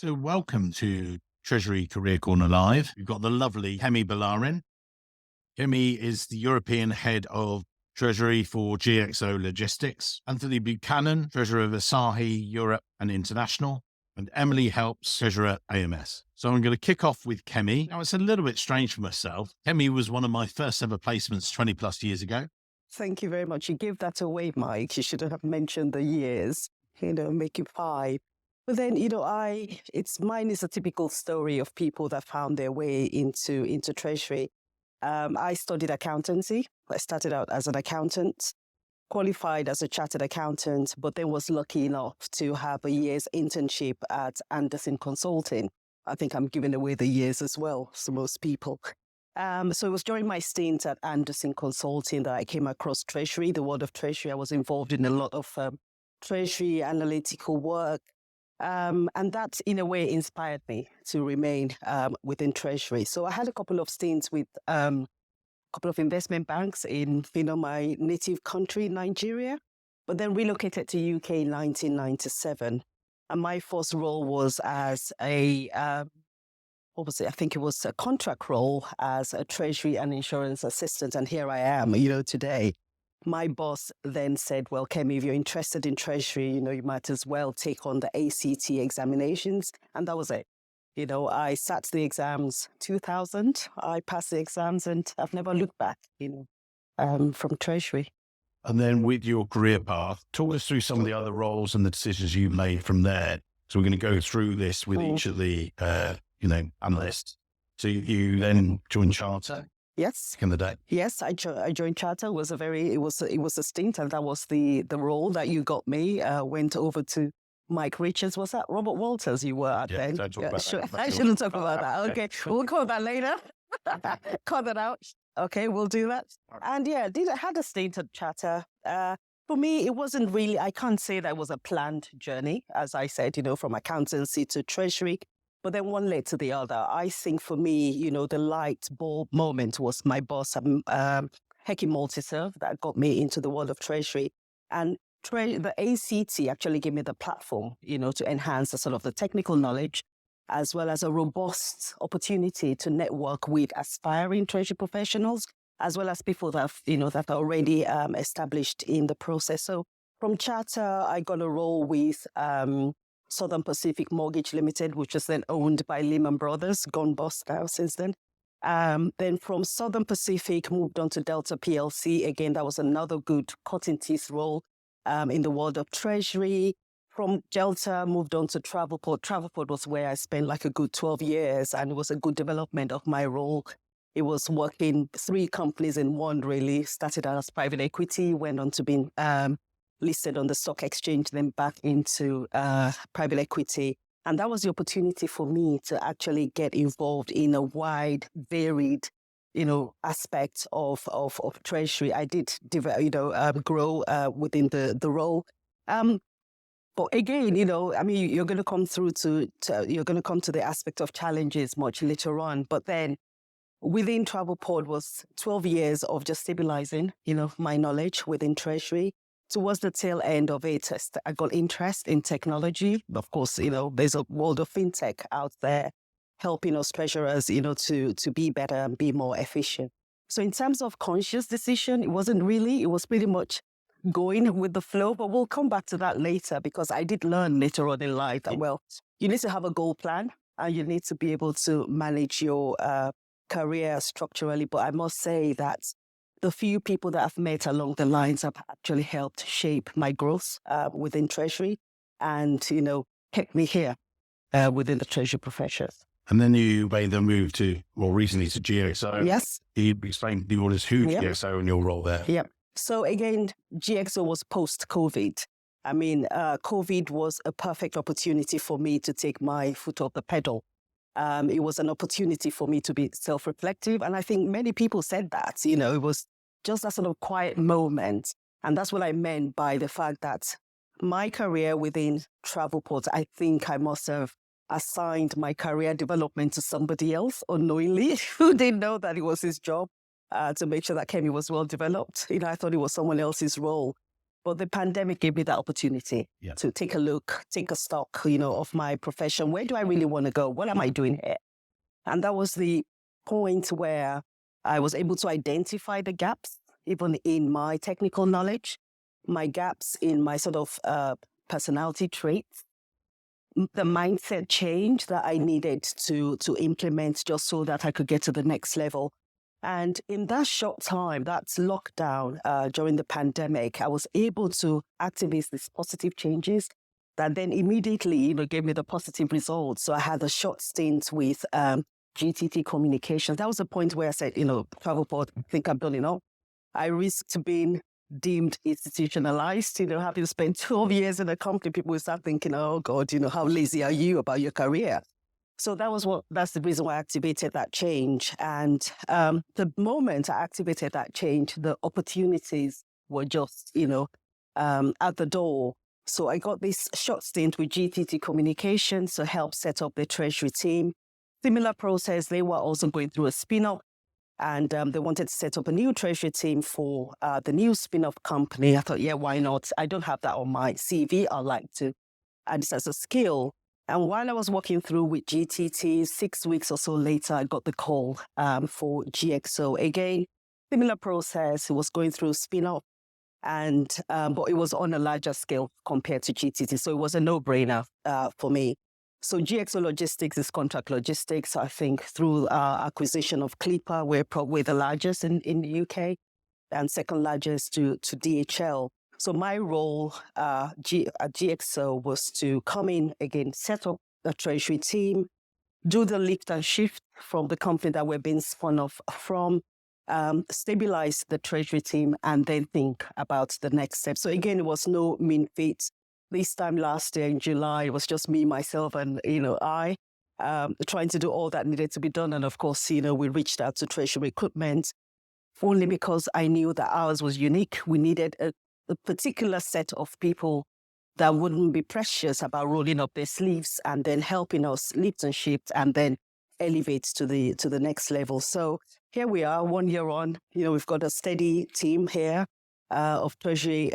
So welcome to Treasury Career Corner Live. We've got the lovely Kemi Bolarin. Kemi is the European head of Treasury for GXO Logistics. Anthony Buchanan, Treasurer of Asahi, Europe and International. And Emily Helps, Treasurer AMS. So I'm going to kick off with Kemi. Now, it's a little bit strange for myself. Kemi was one of my first ever placements 20 plus years ago. Thank you very much. You gave that away, Mike. You should have mentioned the years, make it five. But then, mine is a typical story of people that found their way into Treasury. I studied accountancy. I started out as an accountant, qualified as a chartered accountant, but then was lucky enough to have a year's internship at Anderson Consulting. I think I'm giving away the years as well, so most people. So it was during my stint at Anderson Consulting that I came across Treasury, the world of Treasury. I was involved in a lot of Treasury analytical work. And that, in a way, inspired me to remain within Treasury. So I had a couple of stints with a couple of investment banks in my native country, Nigeria, but then relocated to UK in 1997. And my first role was as I think it was a contract role as a Treasury and insurance assistant. And here I am, today. My boss then said, well, Kemi, if you're interested in Treasury, you might as well take on the ACT examinations. And that was it. I sat the exams 2000. I passed the exams and I've never looked back, from Treasury. And then with your career path, talk us through some of the other roles and the decisions you've made from there. So we're going to go through this with each of the, analysts. So you then joined Charter. Yes. In the day. Yes, I joined Charter. It was a stint, and that was the role that you got me. Went over to Mike Richards. Was that Robert Walters you were at then? Don't talk about that. I shouldn't talk about that. Okay, we'll cover that later. Cut that out. Okay, we'll do that. And had a stint at Charter. For me, it wasn't really. I can't say that it was a planned journey, as I said. From accountancy to Treasury. But then one led to the other. I think for me, the light bulb moment was my boss, Heki Multiserve, that got me into the world of Treasury. And the ACT actually gave me the platform, to enhance the sort of the technical knowledge, as well as a robust opportunity to network with aspiring Treasury professionals, as well as people that, that are already established in the process. So from Charter, I got a role with Southern Pacific Mortgage Limited, which was then owned by Lehman Brothers, gone bust now since then. Then from Southern Pacific, moved on to Delta PLC. Again, that was another good cutting teeth role in the world of Treasury. From Delta, moved on to Travelport. Travelport was where I spent like a good 12 years, and it was a good development of my role. It was working 3 companies in one, really. Started out as private equity, went on to being listed on the stock exchange, then back into private equity. And that was the opportunity for me to actually get involved in a wide, varied, aspect of Treasury. I did, grow within the role. But again, you're going to come through you're going to come to the aspect of challenges much later on. But then within Travelport was 12 years of just stabilizing, my knowledge within Treasury. Towards the tail end of it, I got interest in technology. Of course, there's a world of fintech out there helping us treasurers, to be better and be more efficient. So in terms of conscious decision, it wasn't really. It was pretty much going with the flow. But we'll come back to that later, because I did learn later on in life that, well, you need to have a goal plan and you need to be able to manage your career structurally. But I must say that the few people that I've met along the lines have actually helped shape my growth within Treasury and, kept me here within the Treasury profession. And then you made the move recently to GXO. Yes. You explained the orders who GXO and your role there. Yeah. So again, GXO was post-COVID. COVID was a perfect opportunity for me to take my foot off the pedal. It was an opportunity for me to be self-reflective. And I think many people said that, it was just a sort of quiet moment. And that's what I meant by the fact that my career within Travelport, I think I must have assigned my career development to somebody else unknowingly who didn't know that it was his job to make sure that Kemi was well developed. I thought it was someone else's role. But the pandemic gave me that opportunity to take a look, take a stock, of my profession. Where do I really want to go? What am I doing here? And that was the point where I was able to identify the gaps, even in my technical knowledge, my gaps in my sort of personality traits, the mindset change that I needed to implement just so that I could get to the next level. And in that short time, that's lockdown during the pandemic, I was able to activate these positive changes that then immediately, gave me the positive results. So I had a short stint with GTT Communications. That was the point where I said, Travelport, I think I've done enough. I risked being deemed institutionalized, having spent 12 years in a company, people will start thinking, oh God, how lazy are you about your career? So that's the reason why I activated that change. And the moment I activated that change, the opportunities were just, at the door. So I got this short stint with GTT Communications to help set up the Treasury team. Similar process, they were also going through a spin-off. And they wanted to set up a new Treasury team for the new spin-off company. I thought, yeah, why not? I don't have that on my CV. I'd like to add this as a skill. And while I was working through with GTT, 6 weeks or so later, I got the call for GXO. Again, similar process. It was going through spin-off, and but it was on a larger scale compared to GTT. So it was a no-brainer for me. So GXO Logistics is contract logistics. I think through our acquisition of Clipper, we're probably the largest in the UK and second largest to DHL. So my role at GXO was to come in again, set up a Treasury team, do the lift and shift from the company that we're being spun off from, stabilize the Treasury team, and then think about the next step. So again, it was no mean feat. This time last year in July, it was just me, myself, and, I trying to do all that needed to be done. And of course, we reached out to Treasury Recruitment only because I knew that ours was unique. We needed a particular set of people that wouldn't be precious about rolling up their sleeves and then helping us lift and shift and then elevate to the next level. So here we are, 1 year on. We've got a steady team here of Treasury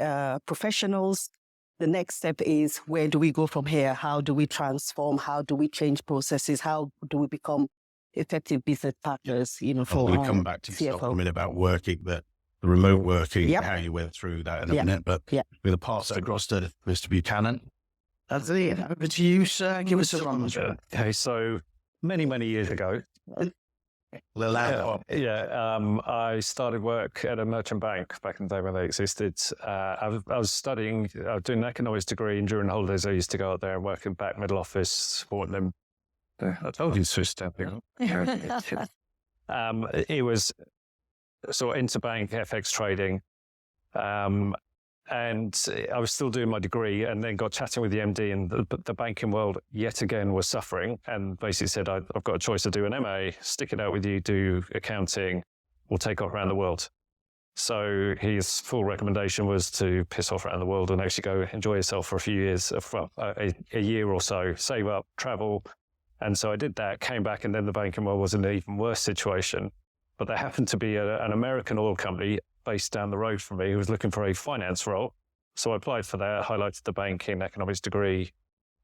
professionals. The next step is, where do we go from here? How do we transform? How do we change processes? How do we become effective business partners? For we'll come back to yourself a minute about working, the remote working, how you went through that in a minute. But we'll pass it across to Mr. Buchanan. That's it. Over to you, sir. Give us a run. Okay, so many years ago, I started work at a merchant bank back in the day when they existed. I was studying, doing an economics degree, and during holidays I used to go out there and work in back middle office, supporting them. I told you to step up. It was sort of interbank FX trading. And I was still doing my degree, and then got chatting with the MD, and the banking world yet again was suffering, and basically said, I've got a choice to do an MA, stick it out with you, do accounting, or take off around the world. So his full recommendation was to piss off around the world and actually go enjoy yourself for a few years, a year or so, save up, travel. And so I did that, came back, and then the banking world was in an even worse situation. But there happened to be an American oil company based down the road from me who was looking for a finance role. So I applied for that, highlighted the banking economics degree,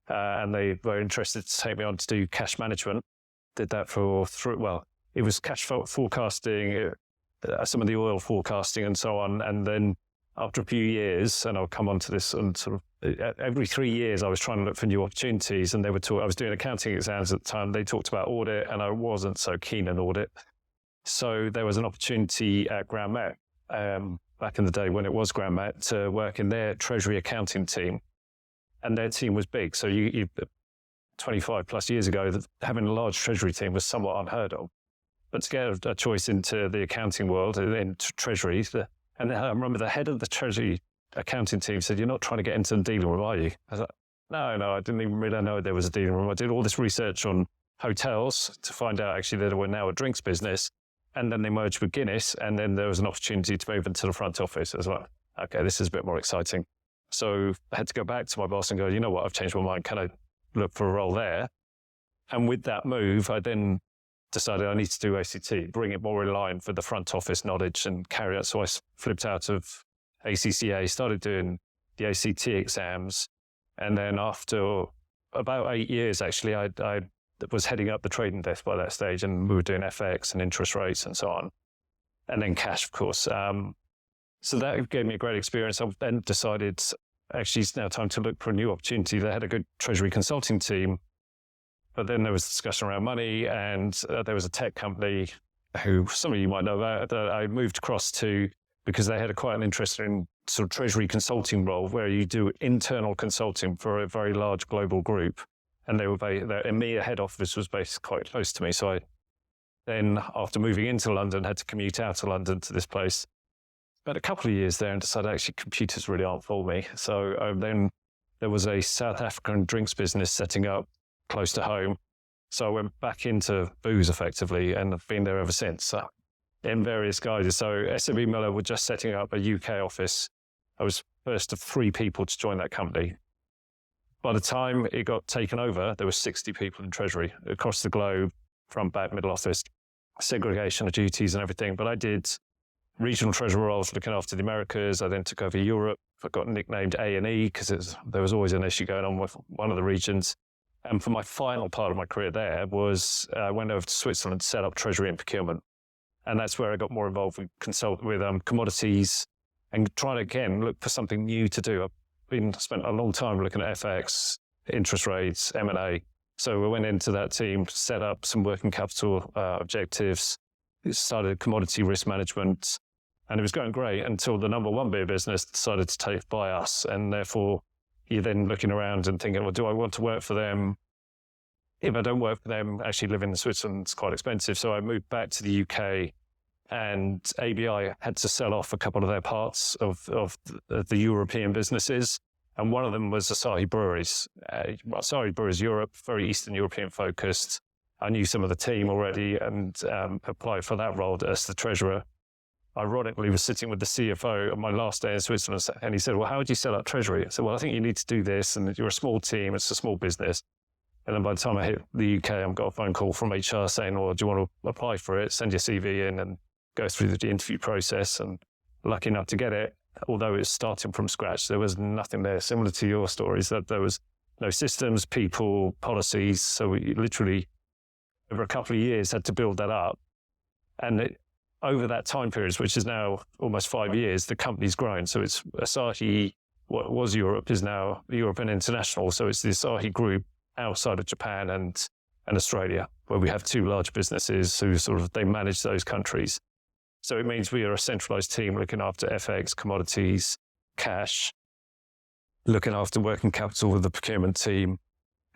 and they were interested to take me on to do cash management. Did that it was cash forecasting, some of the oil forecasting and so on. And then after a few years, and I'll come on to this, and sort of every 3 years I was trying to look for new opportunities, and I was doing accounting exams at the time. They talked about audit, and I wasn't so keen on audit. So there was an opportunity at Graham Met, back in the day when it was Graham Met, to work in their Treasury accounting team. And their team was big. So you 25 plus years ago, having a large Treasury team was somewhat unheard of. But to get a choice into the accounting world, into Treasury, and I remember the head of the Treasury accounting team said, "You're not trying to get into the dealing room, are you?" I was like, no, I didn't even really know there was a dealing room. I did all this research on hotels to find out actually that they were now a drinks business. And then they merged with Guinness, and then there was an opportunity to move into the front office as well. Okay, this is a bit more exciting. So I had to go back to my boss and go, you know what, I've changed my mind. Can I look for a role there? And with that move, I then decided I need to do ACT, bring it more in line for the front office knowledge and carry it. So I flipped out of ACCA, started doing the ACT exams. And then after about 8 years, actually, I was heading up the trading desk by that stage, and we were doing FX and interest rates and so on. And then cash, of course. So that gave me a great experience. I then decided, actually, it's now time to look for a new opportunity. They had a good treasury consulting team, but then there was discussion around money, and there was a tech company who some of you might know about, that I moved across to because they had quite an interesting sort of treasury consulting role where you do internal consulting for a very large global group. And their EMEA head office was based quite close to me. So I then, after moving into London, had to commute out of London to this place. Spent a couple of years there and decided actually computers really aren't for me. So then there was a South African drinks business setting up close to home. So I went back into booze effectively, and I've been there ever since in various guises. So SMB Miller were just setting up a UK office. I was first of 3 people to join that company. By the time it got taken over, there were 60 people in Treasury across the globe, front, back, middle office, segregation of duties and everything. But I did regional treasurer roles looking after the Americas. I then took over Europe. I got nicknamed A&E because there was always an issue going on with one of the regions. And for my final part of my career there was I went over to Switzerland to set up treasury and procurement. And that's where I got more involved with commodities and trying to, again, look for something new to do. I've spent a long time looking at FX, interest rates, M&A. So we went into that team, set up some working capital objectives, started commodity risk management, and it was going great until the number one beer business decided to take by us. And therefore, you're then looking around and thinking, well, do I want to work for them? If I don't work for them, actually living in Switzerland is quite expensive. So I moved back to the UK, and ABI had to sell off a couple of their parts of the European businesses. And one of them was Asahi Breweries. Asahi Breweries Europe, very Eastern European focused. I knew some of the team already and applied for that role as the treasurer. Ironically, was sitting with the CFO on my last day in Switzerland, and he said, well, how would you set up Treasury? I said, well, I think you need to do this, and you're a small team, it's a small business. And then by the time I hit the UK, I've got a phone call from HR saying, well, do you want to apply for it, send your CV in and go through the interview process? And lucky enough to get it, although it's starting from scratch, there was nothing there, similar to your stories, that there was no systems, people, policies. So we literally, over a couple of years, had to build that up. And over that time period, which is now almost 5 years, the company's grown. So it's Asahi, what was Europe, is now Europe and International. So it's the Asahi group outside of Japan and Australia, where we have 2 large businesses who they manage those countries. So it means we are a centralized team looking after FX, commodities, cash, looking after working capital with the procurement team.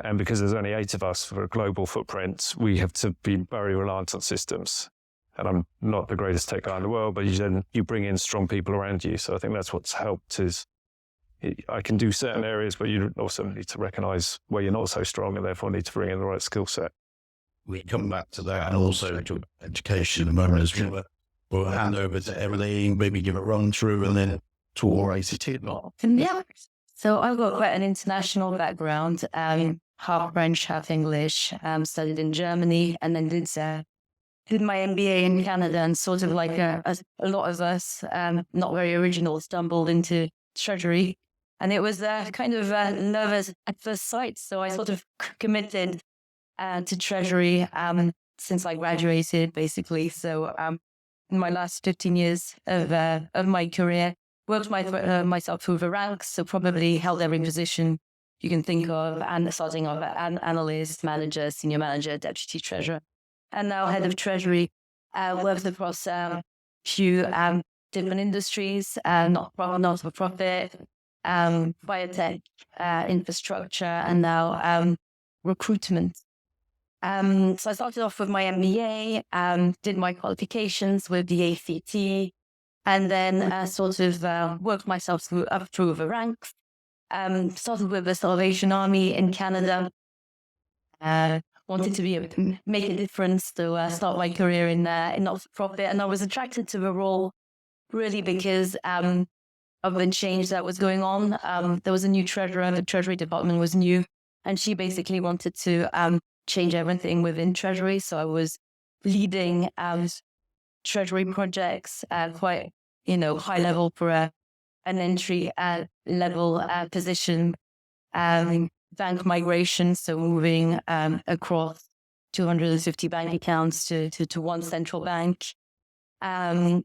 And because there's only 8 of us for a global footprint, we have to be very reliant on systems. And I'm not the greatest tech guy in the world, but you bring in strong people around you. So I think that's what's helped is I can do certain areas, but you also need to recognize where you're not so strong and therefore need to bring in the right skill set. We come back to that and also to education in a moment as well. We'll hand over to Emily, maybe give a run through and then tour ACT. Yeah. So I've got quite an international background, half French, half English, studied in Germany and then did my MBA in Canada, and sort of like a lot of us, not very original, stumbled into Treasury. And it was kind of nervous at first sight. So I sort of committed to Treasury since I graduated, basically. So in my last 15 years of my career, worked myself through the ranks, so probably held every position you can think of, and starting off at analyst, manager, senior manager, deputy treasurer. And now head of Treasury, worked across a few different industries, not-for-profit, biotech, infrastructure, and now recruitment. So I started off with my MBA, did my qualifications with the ACT, and then worked myself up through the ranks. Started with the Salvation Army in Canada. Wanted to be able to make a difference to start my career in not-for-profit. And I was attracted to the role really because of the change that was going on. There was a new treasurer, the Treasury department was new, and she basically wanted to change everything within Treasury. So I was leading Treasury projects quite, high level for an entry level position, bank migration, so moving across 250 bank accounts to one central bank, a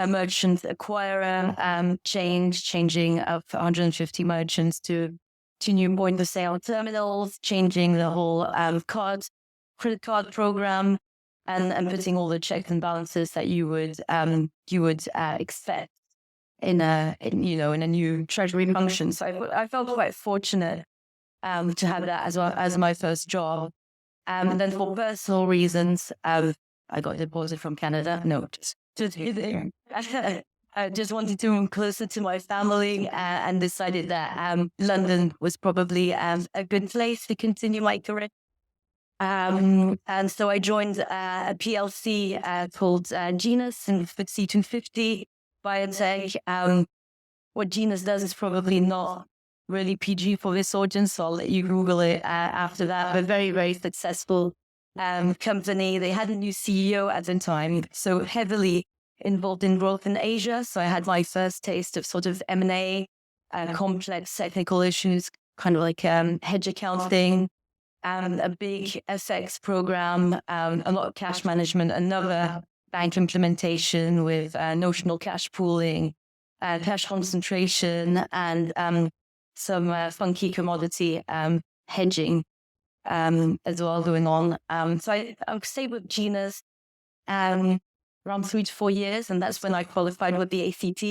merchant acquirer, changing of 150 merchants to new point of sale terminals, changing the whole credit card program, and putting all the checks and balances that you would expect in a new treasury function. So I felt quite fortunate to have that as well as my first job. And then for personal reasons, I got deported from Canada. No, just kidding. I just wanted to move closer to my family and decided that London was probably a good place to continue my career. And so I joined a PLC called Genus in FTSE 250 biotech. What Genus does is probably not really PG for this audience, so I'll let you Google it after that. But very, very successful company. They had a new CEO at the time, so heavily involved in growth in Asia. So I had my first taste of sort of M&A, complex technical issues, kind of like hedge accounting, a big FX program, a lot of cash management, another bank implementation with notional cash pooling, cash concentration, and some funky commodity hedging as well going on. So I stayed with Genus around 3 to 4 years, and that's when I qualified with the ACT.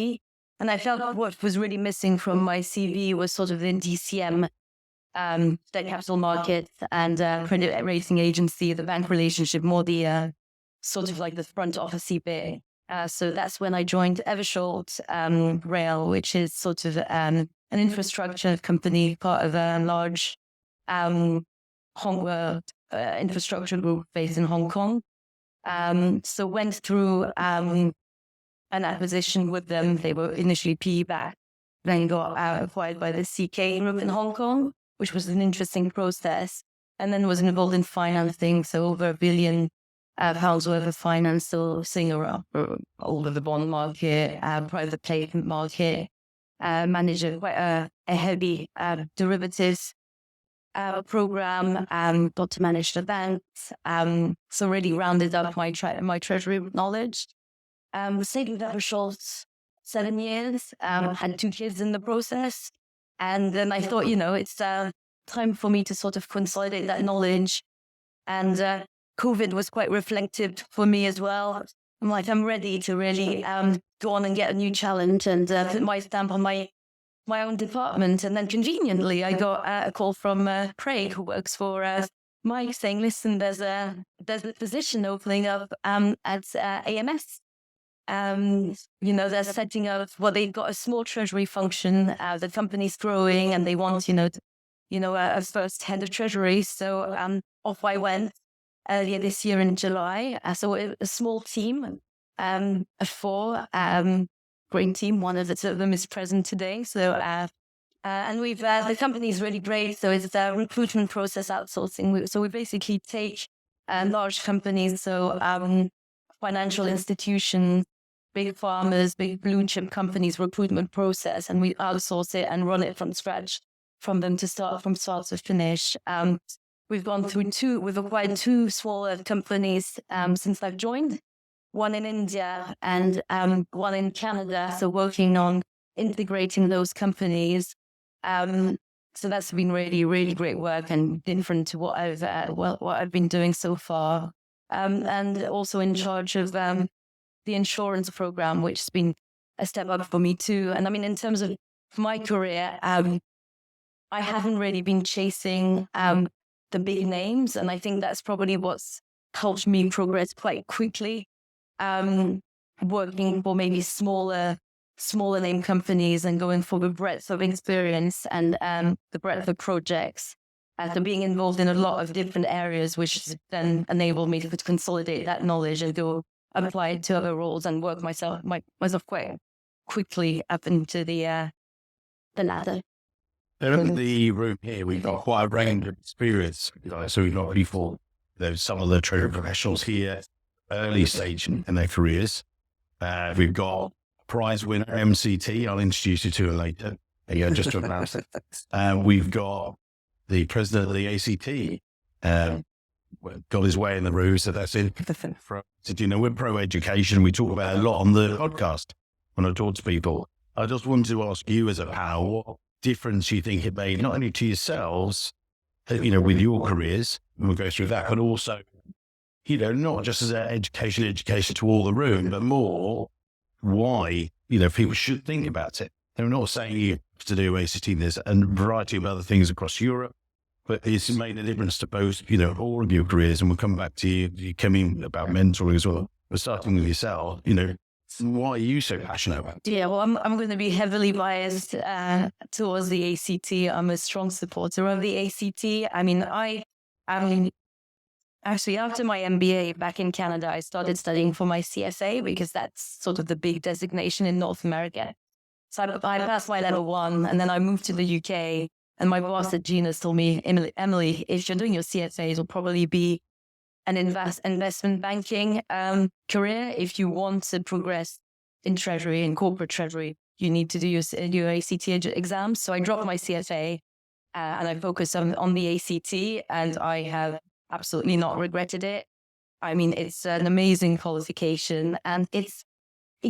And I felt what was really missing from my CV was sort of the DCM, debt capital markets and credit rating agency, the bank relationship, more the sort of like the front office bit. So that's when I joined Evershort Rail, which is sort of an infrastructure company, part of a large infrastructure group based in Hong Kong. So went through an acquisition with them. They were initially PE backed, then got acquired by the CK group in Hong Kong, which was an interesting process, and then was involved in financing. So over £1 billion worth of finance, so seeing around all of the bond market, private placement market, managed quite a heavy derivatives program, got to manage the banks. So really rounded up my treasury knowledge. Stayed with Evershort 7 years, had 2 kids in the process. And then I thought, it's time for me to sort of consolidate that knowledge. And COVID was quite reflective for me as well. I'm like, I'm ready to really go on and get a new challenge and put my stamp on my own department. And then conveniently, I got a call from Craig, who works for Mike, saying, listen, there's a position opening up at AMS. They're setting up, they've got a small treasury function. The company's growing and they want, a first head of treasury. So off I went earlier this year in July. So a small team of 4, great team. One of them is present today. So, and we've, the company is really great. So it's a recruitment process outsourcing. So we basically take large companies, so financial institutions, big farmers, big blue chip companies recruitment process, and we outsource it and run it from scratch from start to finish. We've acquired 2 smaller companies since I've joined, one in India and one in Canada. So working on integrating those companies. So that's been really, really great work and different to what I've been doing so far. And also in charge of the insurance program, which has been a step up for me too. And I mean, in terms of my career, I haven't really been chasing the big names, and I think that's probably what's helped me progress quite quickly. Working for maybe smaller name companies and going for the breadth of experience and the breadth of projects. So being involved in a lot of different areas, which then enabled me to consolidate that knowledge and go apply it to other roles and work myself quite quickly up into the ladder. In the room here, we've got quite a range of experience. So we've got people, there's some of the treasury professionals here, early stage in their careers. We've got prize winner, MCT. I'll introduce you to her later. Yeah, just to announce it. We've got the president of the ACT. Got his way in the room, so that's it. We're pro-education. We talk about it a lot on the podcast when I talk to people. I just wanted to ask you as a panel, what difference you think it made, not only to yourselves, with your careers, and we'll go through that, but also, not just as an education to all the room, but more why, people should think about it. They're not saying you have to do ACT, there's a variety of other things across Europe, but it's made a difference to both, all of your careers. And we'll come back to you, Kemi, about mentoring as well. But starting with yourself, why are you so passionate about it? Yeah, well, I'm going to be heavily biased towards the ACT. I'm a strong supporter of the ACT. Actually, after my MBA back in Canada, I started studying for my CFA because that's sort of the big designation in North America. So I passed my level 1, and then I moved to the UK. And my boss at Genus told me, Emily, if you're doing your CFA, it'll probably be an investment banking career. If you want to progress in Treasury, in corporate Treasury, you need to do your ACT exams. So I dropped my CFA and I focused on the ACT, and I have absolutely not regretted it. It's an amazing qualification, and it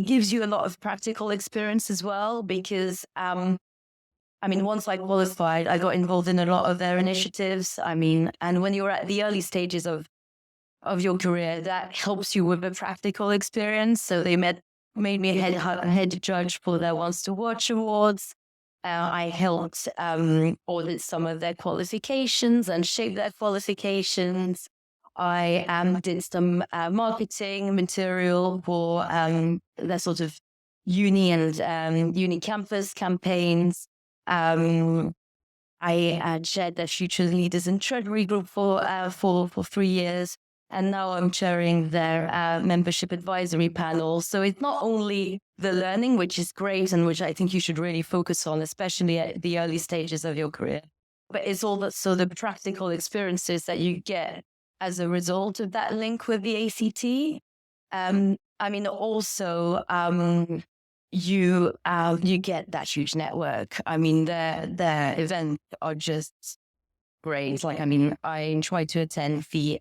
gives you a lot of practical experience as well, because once I qualified, I got involved in a lot of their initiatives. And when you're at the early stages of your career, that helps you with the practical experience. So they made me a head judge for their Wants to Watch awards. I helped audit some of their qualifications and shape their qualifications. I did some marketing material for their sort of uni and uni campus campaigns. I had chaired their Future Leaders in Treasury group for 3 years, and now I'm chairing their membership advisory panel. So it's not only the learning, which is great and which I think you should really focus on, especially at the early stages of your career, but it's also the practical experiences that you get as a result of that link with the ACT. You get that huge network. Their events are just great. I try to attend the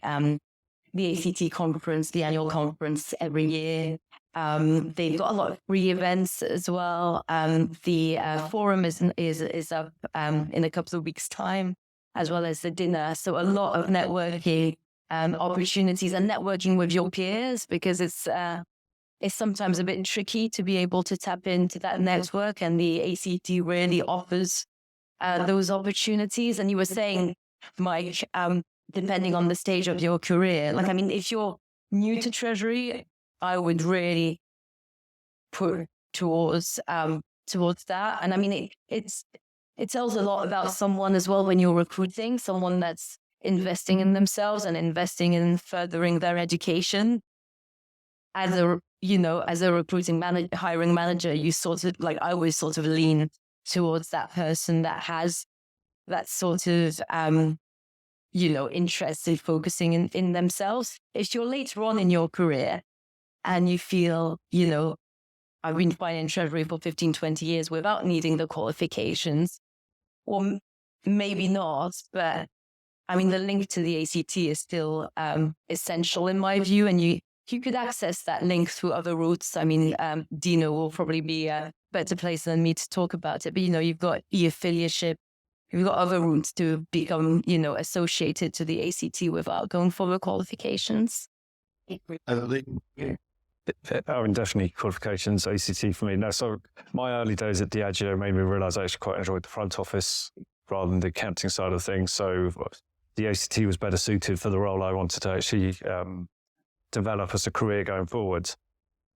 ACT conference, the annual conference every year. They've got a lot of free events as well. The forum is up in a couple of weeks' time, as well as the dinner. So a lot of networking opportunities and networking with your peers, because it's sometimes a bit tricky to be able to tap into that network, and the ACT really offers those opportunities. And you were saying, Mike, depending on the stage of your career, if you're new to Treasury, I would really put towards that. And it tells a lot about someone as well when you're recruiting someone that's investing in themselves and investing in furthering their education. As a recruiting hiring manager, you sort of I always sort of lean towards that person that has that sort of interest in focusing in themselves. If you're later on in your career and you feel, I've been fine in Treasury for 15, 20 years without needing the qualifications, or maybe not, but the link to the ACT is still essential in my view, and you could access that link through other routes. Dino will probably be a better place than me to talk about it, but you've got e-affiliateship, you've got other routes to become, associated to the ACT without going for the qualifications. Definitely qualifications, ACT for me. No, so my early days at Diageo made me realise I actually quite enjoyed the front office rather than the accounting side of things. So the ACT was better suited for the role I wanted to actually develop as a career going forward.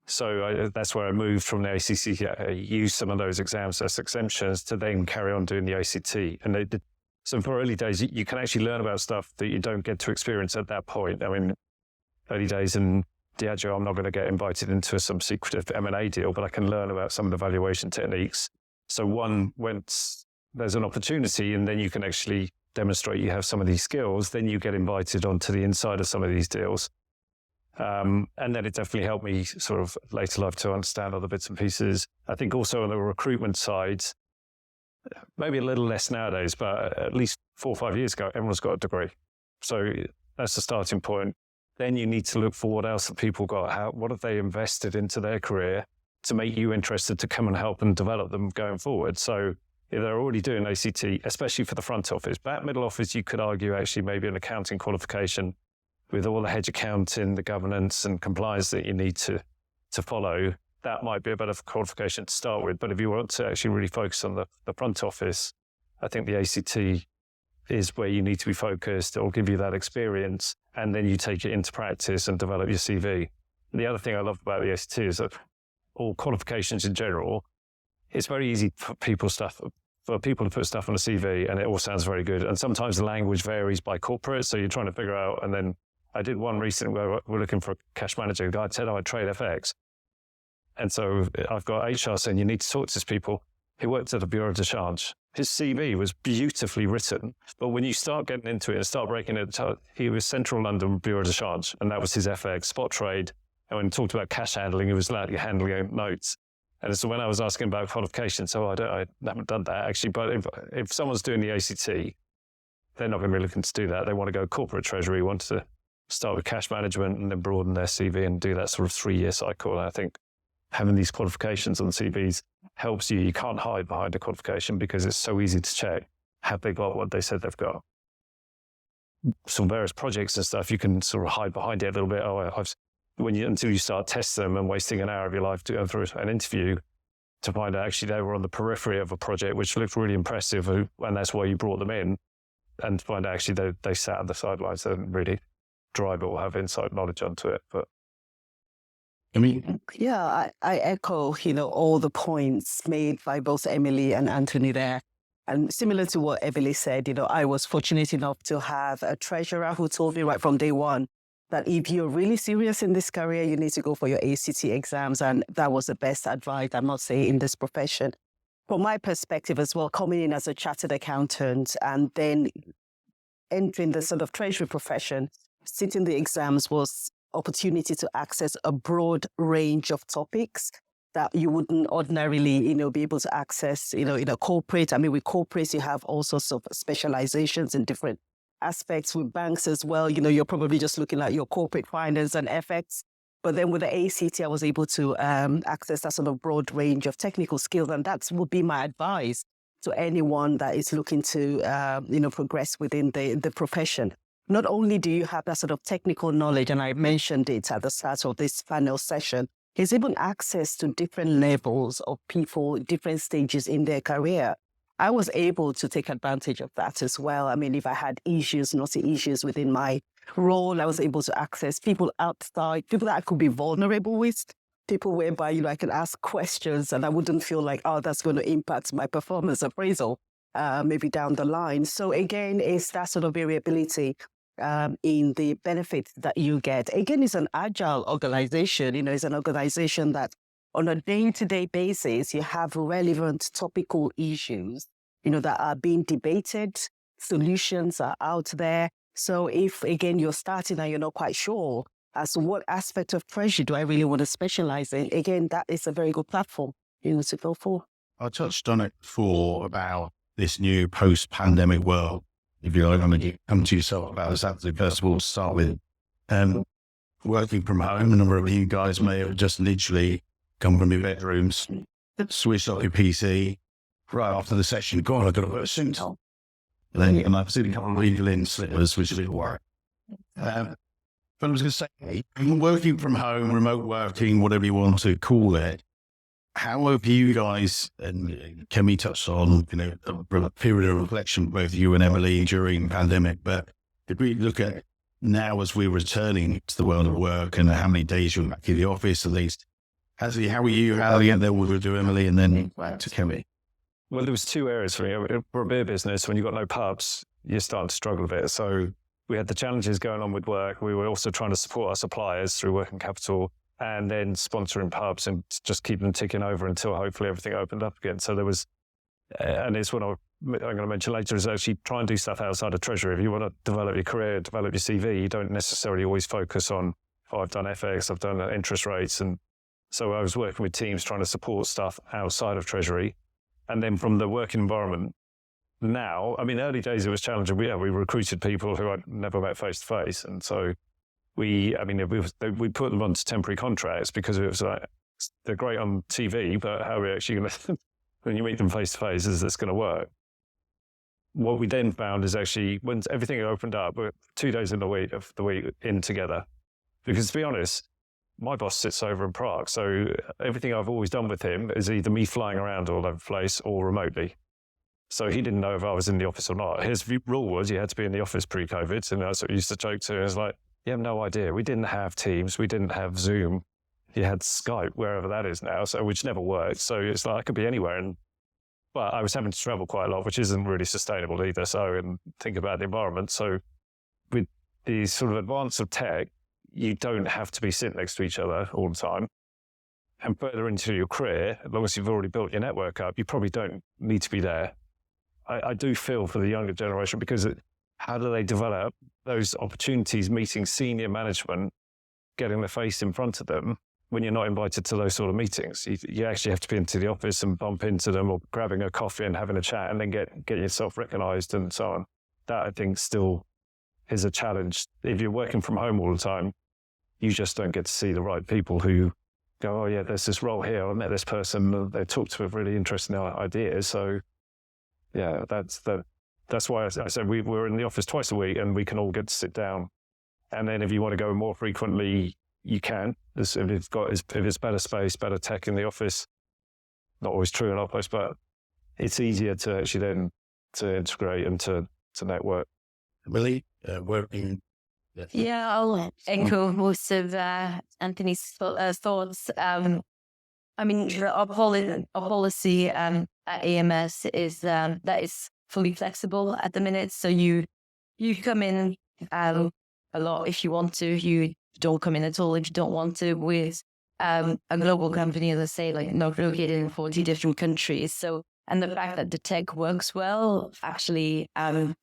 So that's where I moved from the ACC, used some of those exams as exemptions to then carry on doing the ACT. And so for early days, you can actually learn about stuff that you don't get to experience at that point. Early days in Diageo, I'm not going to get invited into some secretive M&A deal, but I can learn about some of the valuation techniques. So once there's an opportunity and then you can actually demonstrate you have some of these skills, then you get invited onto the inside of some of these deals. And then it definitely helped me sort of later life to understand other bits and pieces. I think also on the recruitment side, maybe a little less nowadays, but at least 4 or 5 years ago, everyone's got a degree. So that's the starting point. Then you need to look for what else the people got. What have they invested into their career to make you interested to come and help and develop them going forward? So if they're already doing ACT, especially for the front office. Back middle office, you could argue actually maybe an accounting qualification with all the hedge accounting, the governance and compliance that you need to follow. That might be a better qualification to start with. But if you want to actually really focus on the front office, I think the ACT is where you need to be focused. It will give you that experience, and then you take it into practice and develop your CV. And the other thing I love about the ACT is that all qualifications in general, it's very easy for people to put stuff on a CV and it all sounds very good. And sometimes the language varies by corporate, so you're trying to figure out. And then I did one recently where we're looking for a cash manager. The guy said, I trade FX. And so I've got HR saying, you need to talk to these people. He worked at a bureau de change. His CV was beautifully written, but when you start getting into it and start breaking it, he was Central London Bureau de Change, and that was his FX spot trade. And when he talked about cash handling, it was like handling notes. And so when I was asking about qualifications, so I haven't done that actually, but if someone's doing the ACT, they're not going to be looking to do that. They want to go corporate treasury, want to start with cash management and then broaden their CV and do that sort of 3-year cycle. And I think having these qualifications on CVs helps you. You can't hide behind a qualification because it's so easy to check. Have they got what they said they've got? Some various projects and stuff, you can sort of hide behind it a little bit. Until you start testing them and wasting an hour of your life to go through an interview to find out actually they were on the periphery of a project which looked really impressive, and that's why you brought them in, and to find out actually they sat on the sidelines, they didn't really drive it or have inside knowledge onto it. But I mean, Yeah, I echo, all the points made by both Emily and Anthony there. And similar to what Emily said, I was fortunate enough to have a treasurer who told me right from day one that if you're really serious in this career, you need to go for your ACT exams. And that was the best advice, I must say, in this profession. From my perspective as well, coming in as a chartered accountant and then entering the sort of treasury profession, sitting the exams was opportunity to access a broad range of topics that you wouldn't ordinarily, be able to access, in a corporate. I mean, with corporates, you have all sorts of specializations in different aspects. With banks as well, you're probably just looking at your corporate finance and FX. But then with the ACT, I was able to access that sort of broad range of technical skills. And that would be my advice to anyone that is looking to, progress within the profession. Not only do you have that sort of technical knowledge, and I mentioned it at the start of this panel session, is even access to different levels of people, different stages in their career. I was able to take advantage of that as well. I mean, if I had issues, naughty issues within my role, I was able to access people outside, people that I could be vulnerable with, people whereby, I can ask questions and I wouldn't feel like, that's going to impact my performance appraisal, maybe down the line. So again, it's that sort of variability in the benefits that you get. Again, it's an agile organization. It's an organization that on a day-to-day basis, you have relevant topical issues, that are being debated. Solutions are out there. So if, again, you're starting and you're not quite sure as to what aspect of treasury do I really want to specialize in, again, that is a very good platform, to go for. I touched on it before about this new post-pandemic world. If you like, I'm going to come to yourself about this absolutely first of all to start with. Working from home, a number of you guys may have just literally come from your bedrooms, switched off your PC, right after the session, go on, I've got to put a suit on. And I've seen a couple of people in slippers, which is a bit worrying. But I was going to say, working from home, remote working, whatever you want to call it, how have you guys, and Kemi touched on, a period of reflection, both you and Emily during the pandemic, but if we look at now as we're returning to the world of work and how many days you're back in the office at least, how are you handling it? Then we'll do Emily and then back to Kemi. Well, there was 2 areas for me. For a beer business, when you've got no pubs, you're starting to struggle a bit. So we had the challenges going on with work. We were also trying to support our suppliers through working capital and then sponsoring pubs and just keep them ticking over until hopefully everything opened up again. So there was, and it's what I'm going to mention later, is actually try and do stuff outside of Treasury. If you want to develop your career, develop your CV, you don't necessarily always focus on I've done FX, I've done interest rates. And so I was working with teams trying to support stuff outside of Treasury. And then from the working environment now, I mean, early days it was challenging. We recruited people who I'd never met face to face. And so we put them onto temporary contracts because it was like, they're great on TV, but how are we actually going to, when you meet them face to face, is this going to work? What we then found is actually when everything opened up, we're 2 days in the week in together. Because to be honest, my boss sits over in Prague. So everything I've always done with him is either me flying around all over the place or remotely. So he didn't know if I was in the office or not. His rule was you had to be in the office pre-COVID. And that's what we used to joke to. It was like, you have no idea. We didn't have Teams. We didn't have Zoom. You had Skype, wherever that is now, so which never worked. So it's like I could be anywhere. But I was having to travel quite a lot, which isn't really sustainable either. So, and think about the environment. So with the sort of advance of tech, you don't have to be sitting next to each other all the time. And further into your career, as long as you've already built your network up, you probably don't need to be there. I do feel for the younger generation because how do they develop those opportunities, meeting senior management, getting the face in front of them when you're not invited to those sort of meetings? You actually have to be into the office and bump into them or grabbing a coffee and having a chat and then get yourself recognized and so on. That I think still is a challenge. If you're working from home all the time, you just don't get to see the right people who go, oh yeah, there's this role here. I met this person. They talked to really interesting ideas. So yeah, that's why I said we're in the office twice a week and we can all get to sit down. And then if you want to go more frequently, you can. If it's better space, better tech in the office, not always true in our place, but it's easier to actually then to integrate and to network. Really working. Yeah, I'll echo most of Anthony's thoughts. I mean, our policy at AMS is that is fully flexible at the minute. So you come in a lot if you want to. You don't come in at all if you don't want to. With a global company, as I say, like not located in 40 different countries. So, and the fact that the tech works well, actually, it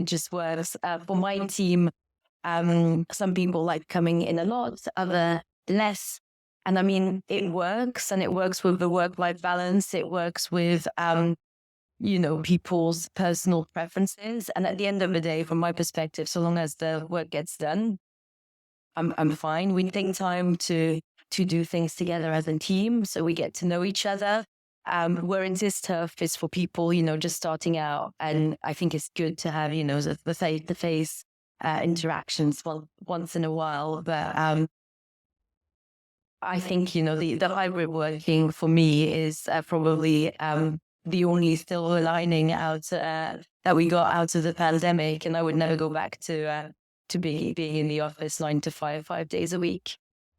just works. For my team, some people like coming in a lot, other less. And I mean, it works, and it works with the work-life balance. It works with, people's personal preferences. And at the end of the day, from my perspective, so long as the work gets done, I'm fine. We take time to do things together as a team, so we get to know each other. Where in this turf is for people, just starting out. And I think it's good to have, the face-to-face interactions once in a while. But I think, the hybrid working for me is probably the only silver lining out that we got out of the pandemic. And I would never go back to being in the office 9 to 5 days a week.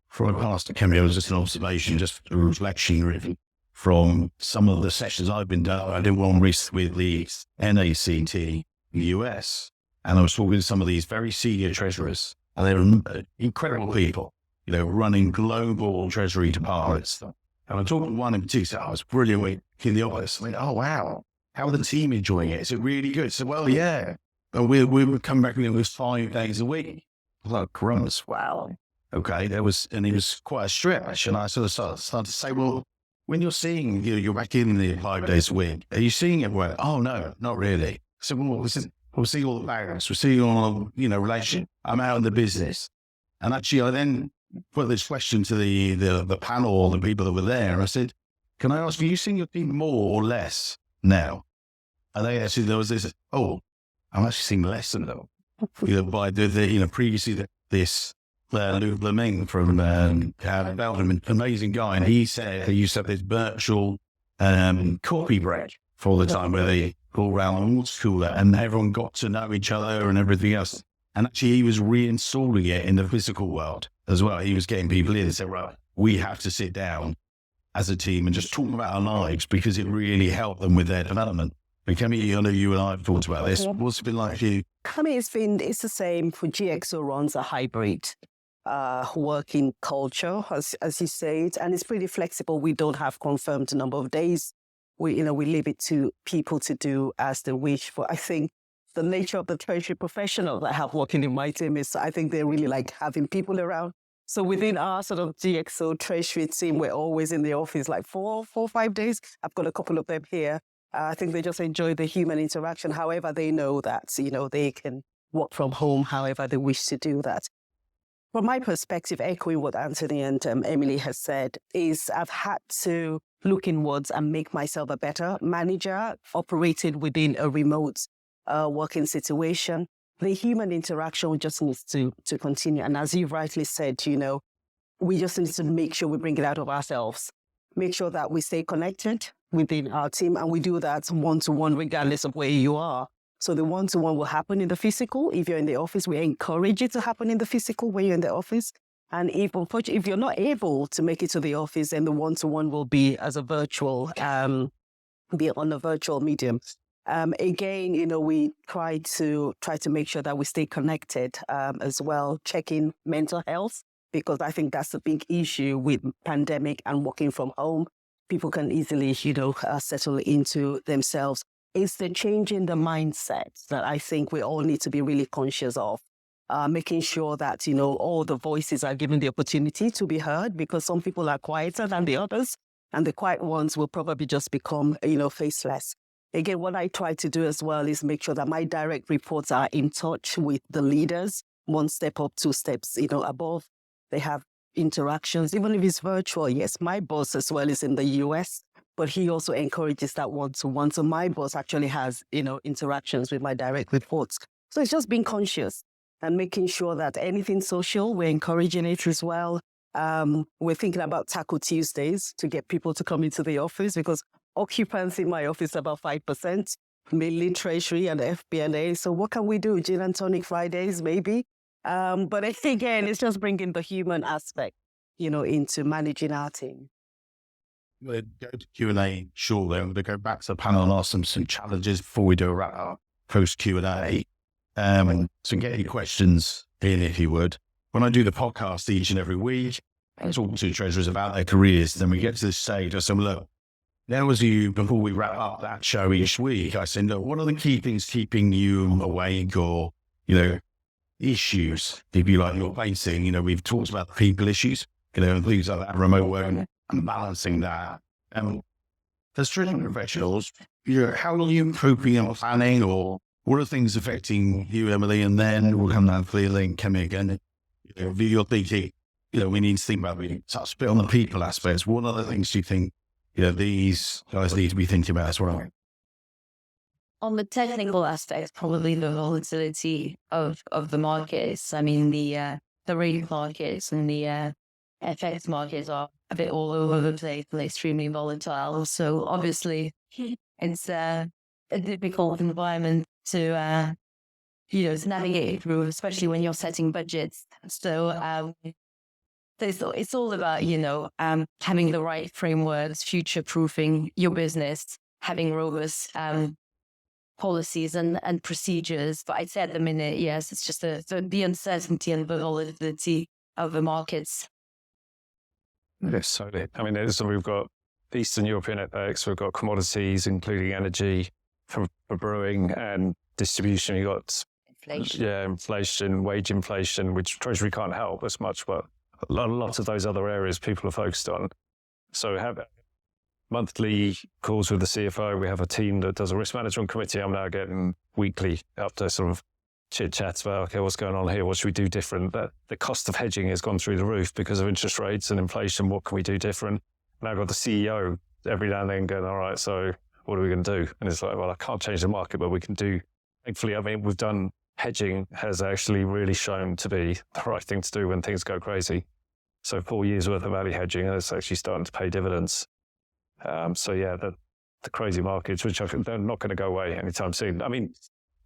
From a past, Kemi, it was just an observation, just a reflection really, from some of the sessions I've been doing. I did one recently with the NACT in the US, and I was talking to some of these very senior treasurers, and they're incredible people, running global treasury departments. And I'm talking to one in particular, I was brilliant in the office. I went, oh, wow, how are the team enjoying it? Is it really good? So, well, yeah. And we would come back and it was 5 days a week. I was like, crumbs, wow. Okay, and it was quite a stretch. And I sort of started to say, well, when you're seeing, you're back in the 5 days a week, are you seeing it well? Oh, no, not really. So we'll see all the barriers. We'll see all, relationship. I'm out in the business. And actually, I then put this question to the panel or the people that were there. I said, can I ask, are you seeing your team more or less now? And they actually, there was this, I'm actually seeing less than them. By previously this Luke Leming from Belgium, an amazing guy, and he said he used to have this virtual coffee break for all the time where they go around the water cooler and everyone got to know each other and everything else. And actually, he was reinstalling it in the physical world as well. He was getting people in and said, right, we have to sit down as a team and just talk about our lives because it really helped them with their development. But Kemi, I know you and I have talked about this. What's it been like for you? Kemi, it's the same for GXO runs a hybrid working culture, as you said, and it's pretty flexible. We don't have confirmed number of days. We leave it to people to do as they wish. But I think the nature of the Treasury professionals I have working in my team is I think they really like having people around. So within our sort of GXO Treasury team, we're always in the office like 5 days. I've got a couple of them here. I think they just enjoy the human interaction. However, they know that, they can work from home however they wish to do that. From my perspective, echoing what Anthony and Emily has said, is I've had to look inwards and make myself a better manager operating within a remote working situation. The human interaction just needs to continue. And as you've rightly said, we just need to make sure we bring it out of ourselves, make sure that we stay connected within our team. And we do that one-to-one, regardless of where you are. So the one-to-one will happen in the physical. If you're in the office, we encourage it to happen in the physical when you're in the office. And if you're not able to make it to the office, then the one-to-one will be as a virtual, be on a virtual medium. Again, we try to make sure that we stay connected as well, checking mental health, because I think that's a big issue with pandemic and working from home. People can easily, settle into themselves. It's the change in the mindset that I think we all need to be really conscious of, making sure that, all the voices are given the opportunity to be heard, because some people are quieter than the others, and the quiet ones will probably just become, faceless. Again, what I try to do as well is make sure that my direct reports are in touch with the leaders, 1 step up, 2 steps, above. They have interactions, even if it's virtual. Yes, my boss as well is in the US, but he also encourages that one-to-one. So my boss actually has, interactions with my direct reports. So it's just being conscious and making sure that anything social, we're encouraging it as well. We're thinking about Taco Tuesdays to get people to come into the office, because occupancy in my office is about 5%, mainly Treasury and FP&A. So what can we do? Gin and tonic Fridays, maybe. But again, it's just bringing the human aspect, into managing our team. We'll go to Q&A shortly. I'm going to go back to the panel and ask them some challenges before we do a wrap-up post Q&A. So get your questions in, if you would. When I do the podcast each and every week, I talk to treasurers about their careers. Then we get to this stage, I say, look, now as before we wrap up that show each week, I say, look, what are the key things keeping you awake, or, issues, if you like, you're facing? We've talked about the people issues, things like that, remote work, and balancing that. As treasury professionals, how are you improving your planning, or what are things affecting you, Emily? And then we'll come down to Kemi again. You're thinking, we need to think about, we touch a bit on the people aspects. What other things do you think, these guys need to be thinking about as well? On the technical aspect, probably the volatility of the markets. I mean, the rate markets and the FX markets are a bit all over the place and extremely volatile. So obviously, it's a difficult environment to navigate through, especially when you're setting budgets. So it's all about, having the right frameworks, future-proofing your business, having robust policies and procedures. But I'd say at the minute, yes, it's just the uncertainty and the volatility of the markets. Yes, totally. I mean, so we've got Eastern European FX, we've got commodities, including energy for brewing and distribution. You've got inflation, wage inflation, which Treasury can't help as much, but a lot of those other areas people are focused on. So we have monthly calls with the CFO. We have a team that does a risk management committee. I'm now getting weekly up to sort of chit chats about, okay, what's going on here? What should we do different? That the cost of hedging has gone through the roof because of interest rates and inflation. What can we do different? And I've got the CEO every now and then going, all right, so what are we going to do? And it's like, well, I can't change the market, but we can do. Thankfully, I mean, we've done hedging has actually really shown to be the right thing to do when things go crazy. So 4 years worth of value hedging, that's actually starting to pay dividends. So yeah, the crazy markets, which they're not going to go away anytime soon. I mean,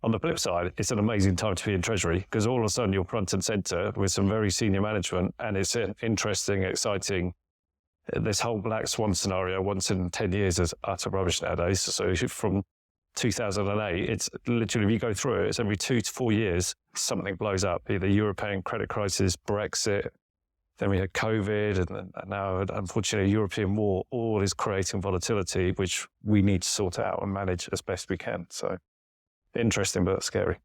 on the flip side, it's an amazing time to be in Treasury because all of a sudden you're front and center with some very senior management, and it's interesting, exciting. This whole black swan scenario, once in 10 years, is utter rubbish nowadays. So from 2008, it's literally, if you go through it, it's every 2 to 4 years, something blows up, either European credit crisis, Brexit, then we had COVID, and now, unfortunately, a European war. All is creating volatility, which we need to sort out and manage as best we can. So Interesting, but scary.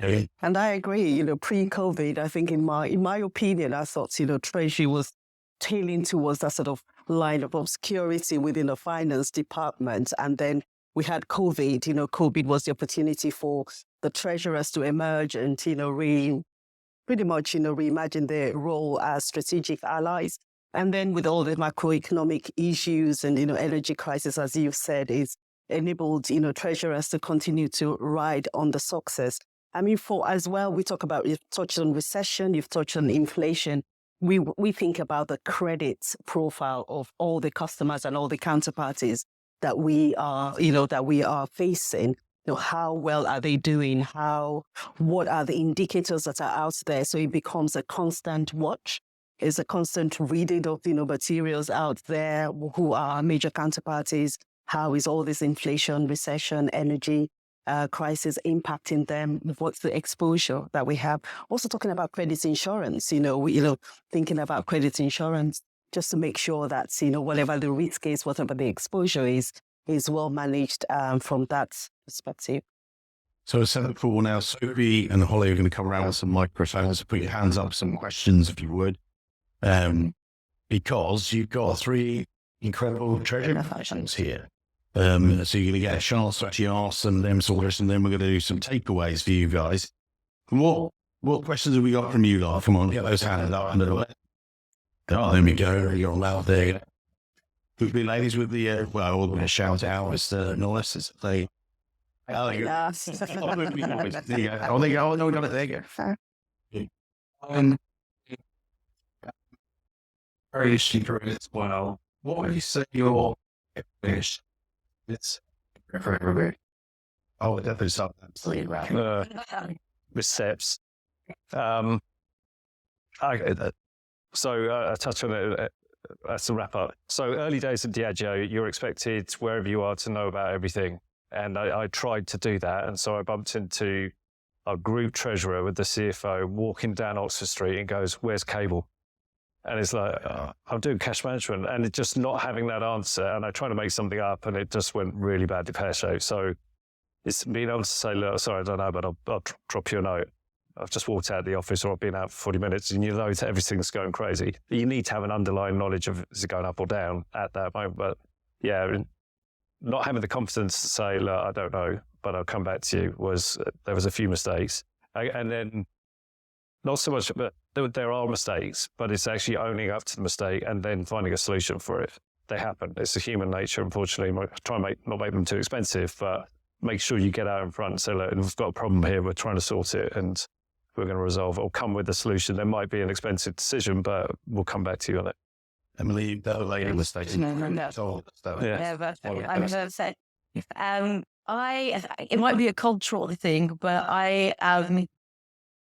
Yeah. And I agree, pre-COVID, I think in my opinion, I thought, Treasury was tailing towards that sort of line of obscurity within the finance department. And then we had COVID, COVID was the opportunity for the treasurers to emerge and, pretty much, reimagine their role as strategic allies. And then with all the macroeconomic issues and, energy crisis, as you've said, is enabled, treasurers to continue to ride on the success. I mean, as well, you've touched on recession, you've touched on inflation. We think about the credit profile of all the customers and all the counterparties that we are facing. How well are they doing? What are the indicators that are out there? So it becomes a constant watch. It's a constant reading of, materials out there. Who are major counterparties? How is all this inflation, recession, energy crisis impacting them? What's the exposure that we have? Also talking about credit insurance, thinking about credit insurance just to make sure that, whatever the risk is, whatever the exposure is well managed from that perspective. So set up for now, Sophie and Holly are going to come around with some microphones. Put your hands up, some questions if you would. Because you've got 3 incredible treasure questions here. So you're going to get a chance to actually ask them sort of, and then we're going to do some takeaways for you guys. What questions have we got from you lot? Come on, get those hands up under the way. Oh, there we go. You're allowed there. Could be ladies with the, we're going to shout out as the noises. They, oh, you go. There you go. Oh, there you go. Oh, no, we got it. There you go. Very secret as well. What would you say your finish? It's for everybody. Oh, it definitely something absolutely right. Receipts. I touched on it as a wrap up. So early days at Diageo, you're expected wherever you are to know about everything. And I tried to do that. And so I bumped into a group treasurer with the CFO walking down Oxford Street and goes, "Where's cable?" And it's like, I'm doing cash management, and it's just not having that answer. And I tried to make something up, and it just went really badly pear-shaped. So it's being able to say, "Look, sorry, I don't know, but I'll drop you a note. I've just walked out of the office, or I've been out for 40 minutes," and you know that everything's going crazy. You need to have an underlying knowledge of is it going up or down at that moment. But yeah, not having the confidence to say, "Look, I don't know, but I'll come back to you," there was a few mistakes. And then not so much, but there are mistakes, but it's actually owning up to the mistake and then finding a solution for it. They happen. It's a human nature, unfortunately. Try and not make them too expensive, but make sure you get out in front and say, "Look, we've got a problem here. We're trying to sort it, and we're going to resolve it or come with a solution." There might be an expensive decision, but we'll come back to you on it. Emily, that lady mistake. No. Yeah. But I'm going to say, it might be a cultural thing, but I'm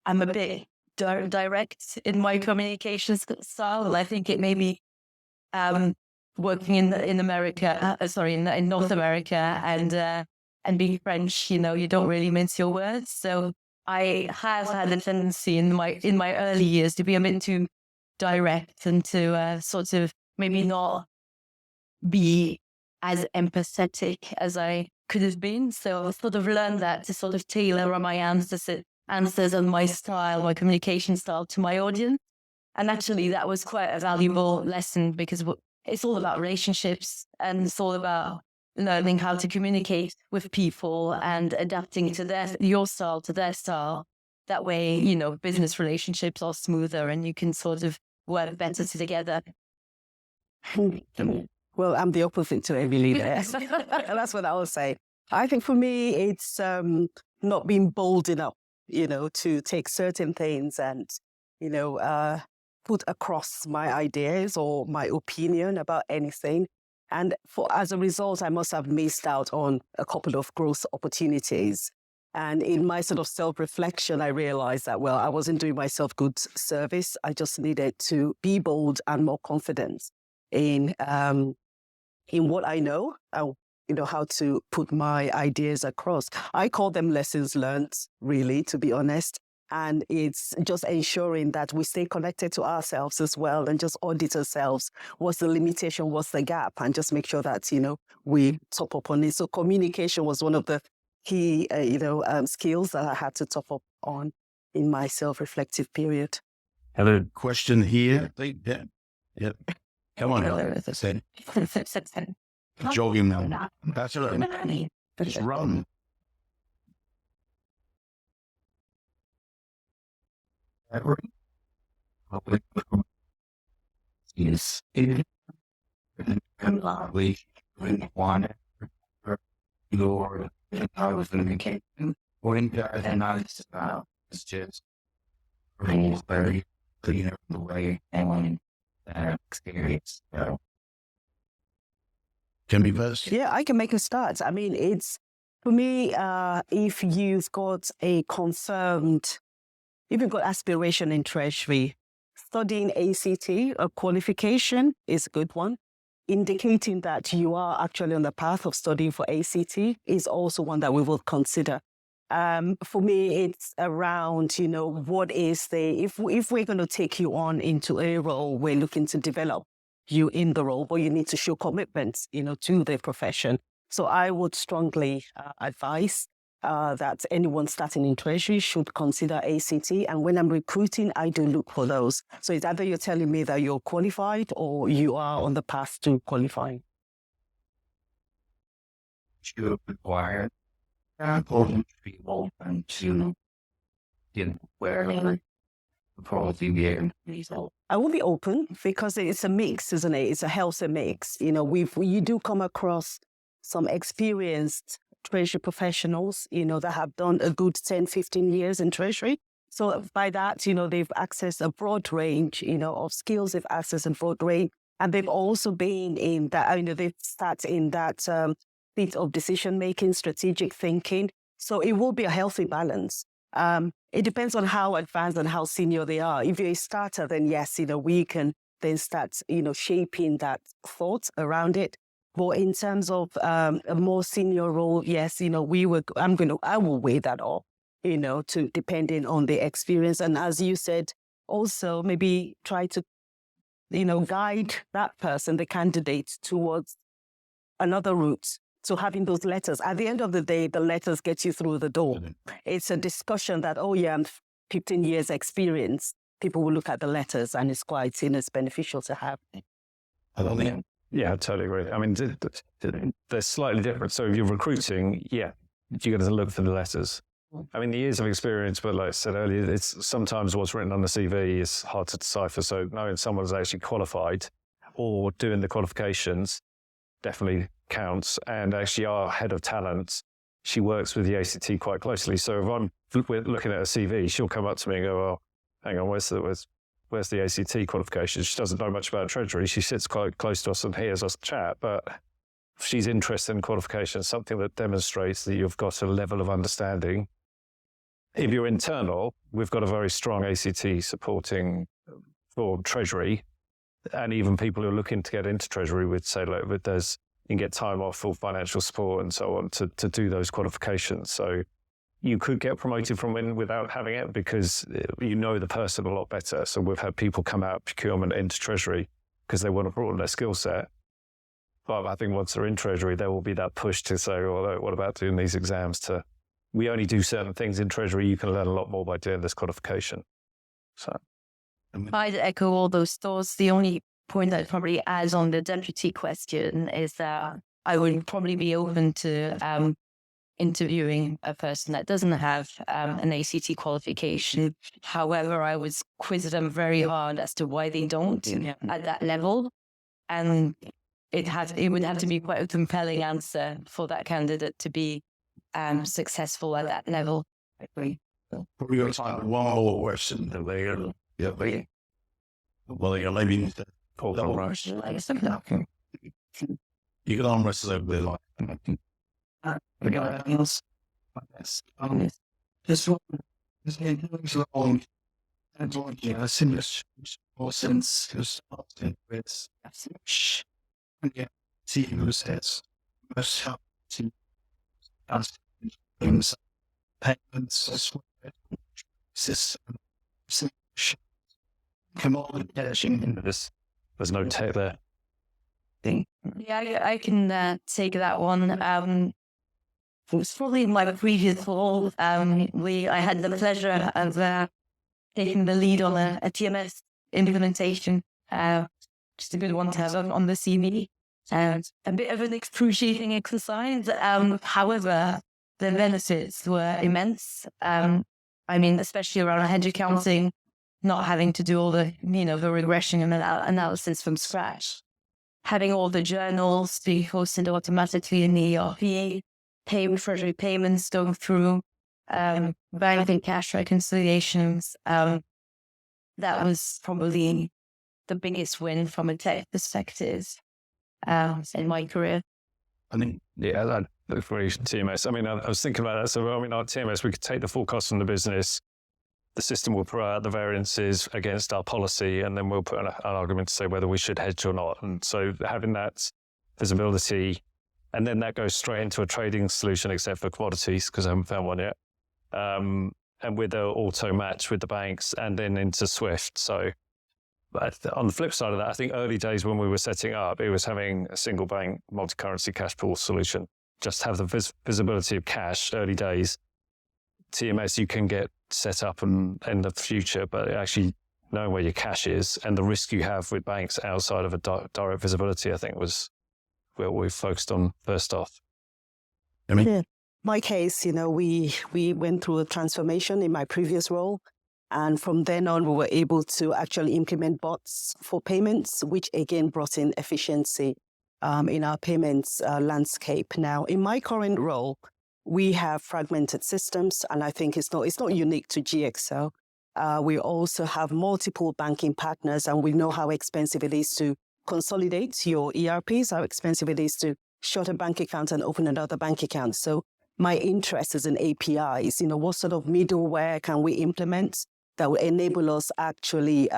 a bit direct in my communications style. I think it may be working in America, in North America, and being French. You don't really mince your words. So I have had a tendency in my early years to be a bit too direct and to sort of maybe not be as empathetic as I could have been. So I sort of learned that to sort of tailor my answers and my style, my communication style to my audience. And actually that was quite a valuable lesson because it's all about relationships and it's all about learning how to communicate with people and adapting to your style to their style. That way, business relationships are smoother and you can sort of work better together. Well, I'm the opposite to Emily there. That's what I would say. I think for me, it's not being bold enough, to take certain things and, put across my ideas or my opinion about anything. And as a result, I must have missed out on a couple of growth opportunities. And in my sort of self-reflection, I realized that, well, I wasn't doing myself good service. I just needed to be bold and more confident in what I know, how to put my ideas across. I call them lessons learned, really, to be honest. And it's just ensuring that we stay connected to ourselves as well and just audit ourselves. What's the limitation? What's the gap? And just make sure that, we top up on it. So communication was one of the key, skills that I had to top up on in my self-reflective period. Hello, question here. Yeah. Come on. Say, jogging now. That's it. Just run. Yes. We want your I was going to make when and I was about it's just very clear the way and experience. So can be first. Yeah, I can make a start. I mean, it's for me, if you've got aspiration in Treasury, studying ACT, a qualification is a good one. Indicating that you are actually on the path of studying for ACT is also one that we will consider. For me, it's around, what is if we're going to take you on into a role, we're looking to develop you in the role, but you need to show commitment, to the profession. So I would strongly advise that anyone starting in Treasury should consider ACT. And when I'm recruiting, I do look for those. So it's either you're telling me that you're qualified or you are on the path to qualifying. You require important people and to where probably be I will be open because it's a mix, isn't it? It's a healthy mix. You do come across some experienced Treasury professionals, that have done a good 10, 15 years in Treasury. So by that, they've accessed a broad range, of skills. They've accessed a broad range. And they've also been in that, they've started in that bit of decision-making, strategic thinking. So it will be a healthy balance. It depends on how advanced and how senior they are. If you're a starter, then yes, we can then start, shaping that thought around it. But in terms of a more senior role, yes, I will weigh that up, to depending on the experience. And as you said, also maybe try to, guide that person, the candidate, towards another route. So having those letters, at the end of the day, the letters get you through the door. It's a discussion that, I'm 15 years experience. People will look at the letters and it's quite, it's beneficial to have. Yeah, I totally agree. I mean, they're slightly different. So if you're recruiting, you're going to look for the letters. I mean, the years of experience, but like I said earlier, it's sometimes what's written on the CV is hard to decipher. So knowing someone's actually qualified or doing the qualifications definitely counts. And actually our head of talent, she works with the ACT quite closely. So if I'm looking at a CV, she'll come up to me and go, "Oh, hang on, where's the ACT qualification?" She doesn't know much about Treasury. She sits quite close to us and hears us chat, but she's interested in qualifications, something that demonstrates that you've got a level of understanding. If you're internal, we've got a very strong ACT supporting for Treasury, and even people who are looking to get into Treasury would say, look, you can get time off for financial support and so on to do those qualifications. So you could get promoted from without having it because you know the person a lot better. So we've had people come out of procurement into Treasury because they want to broaden their skill set. But I think once they're in Treasury, there will be that push to say, well, what about doing these exams? We only do certain things in Treasury. You can learn a lot more by doing this qualification. So I'd echo all those thoughts. The only point I'd probably add on the deputy question is that I would probably be open to interviewing a person that doesn't have an ACT qualification. However, I would quiz them very hard as to why they don't at that level. And it would have to be quite a compelling answer for that candidate to be successful at that level. I agree. Probably got time for one more question. Well, you're leaving the double rush. You can arm wrestle over there like. We got anything else? This one is long and similar or since you started with and get see who says must help to ask things payments as well system. Come on, there's no tech there. Yeah, I can take that one. it was probably my previous role. I had the pleasure of taking the lead on a TMS implementation. Just a good one to have on the CV. A bit of an excruciating exercise. However, the benefits were immense. Especially around hedge accounting, not having to do all the, the regression and analysis from scratch. Having all the journals being hosted automatically in the ERP, treasury payments going through, bank and cash reconciliations. That was probably the biggest win from a tech perspective in my career. I think, yeah, that very TMS. I was thinking about that. So, our TMS, we could take the forecast from the business. The system will throw out the variances against our policy, and then we'll put an argument to say whether we should hedge or not. And so having that visibility, and then that goes straight into a trading solution, except for commodities, because I haven't found one yet. And with the auto match with the banks, and then into Swift. So, but on the flip side of that, I think early days when we were setting up, it was having a single bank multi-currency cash pool solution. Just have the visibility of cash early days. TMS you can get set up in the future, but actually knowing where your cash is and the risk you have with banks outside of a direct visibility, I think was where we focused on first off. Yeah. My case, we went through a transformation in my previous role. And from then on, we were able to actually implement bots for payments, which again brought in efficiency in our payments landscape. Now, in my current role, we have fragmented systems, and I think it's not unique to GXO. We also have multiple banking partners, and we know how expensive it is to consolidate your ERPs, how expensive it is to shut a bank account and open another bank account. So my interest is in APIs. What sort of middleware can we implement that will enable us actually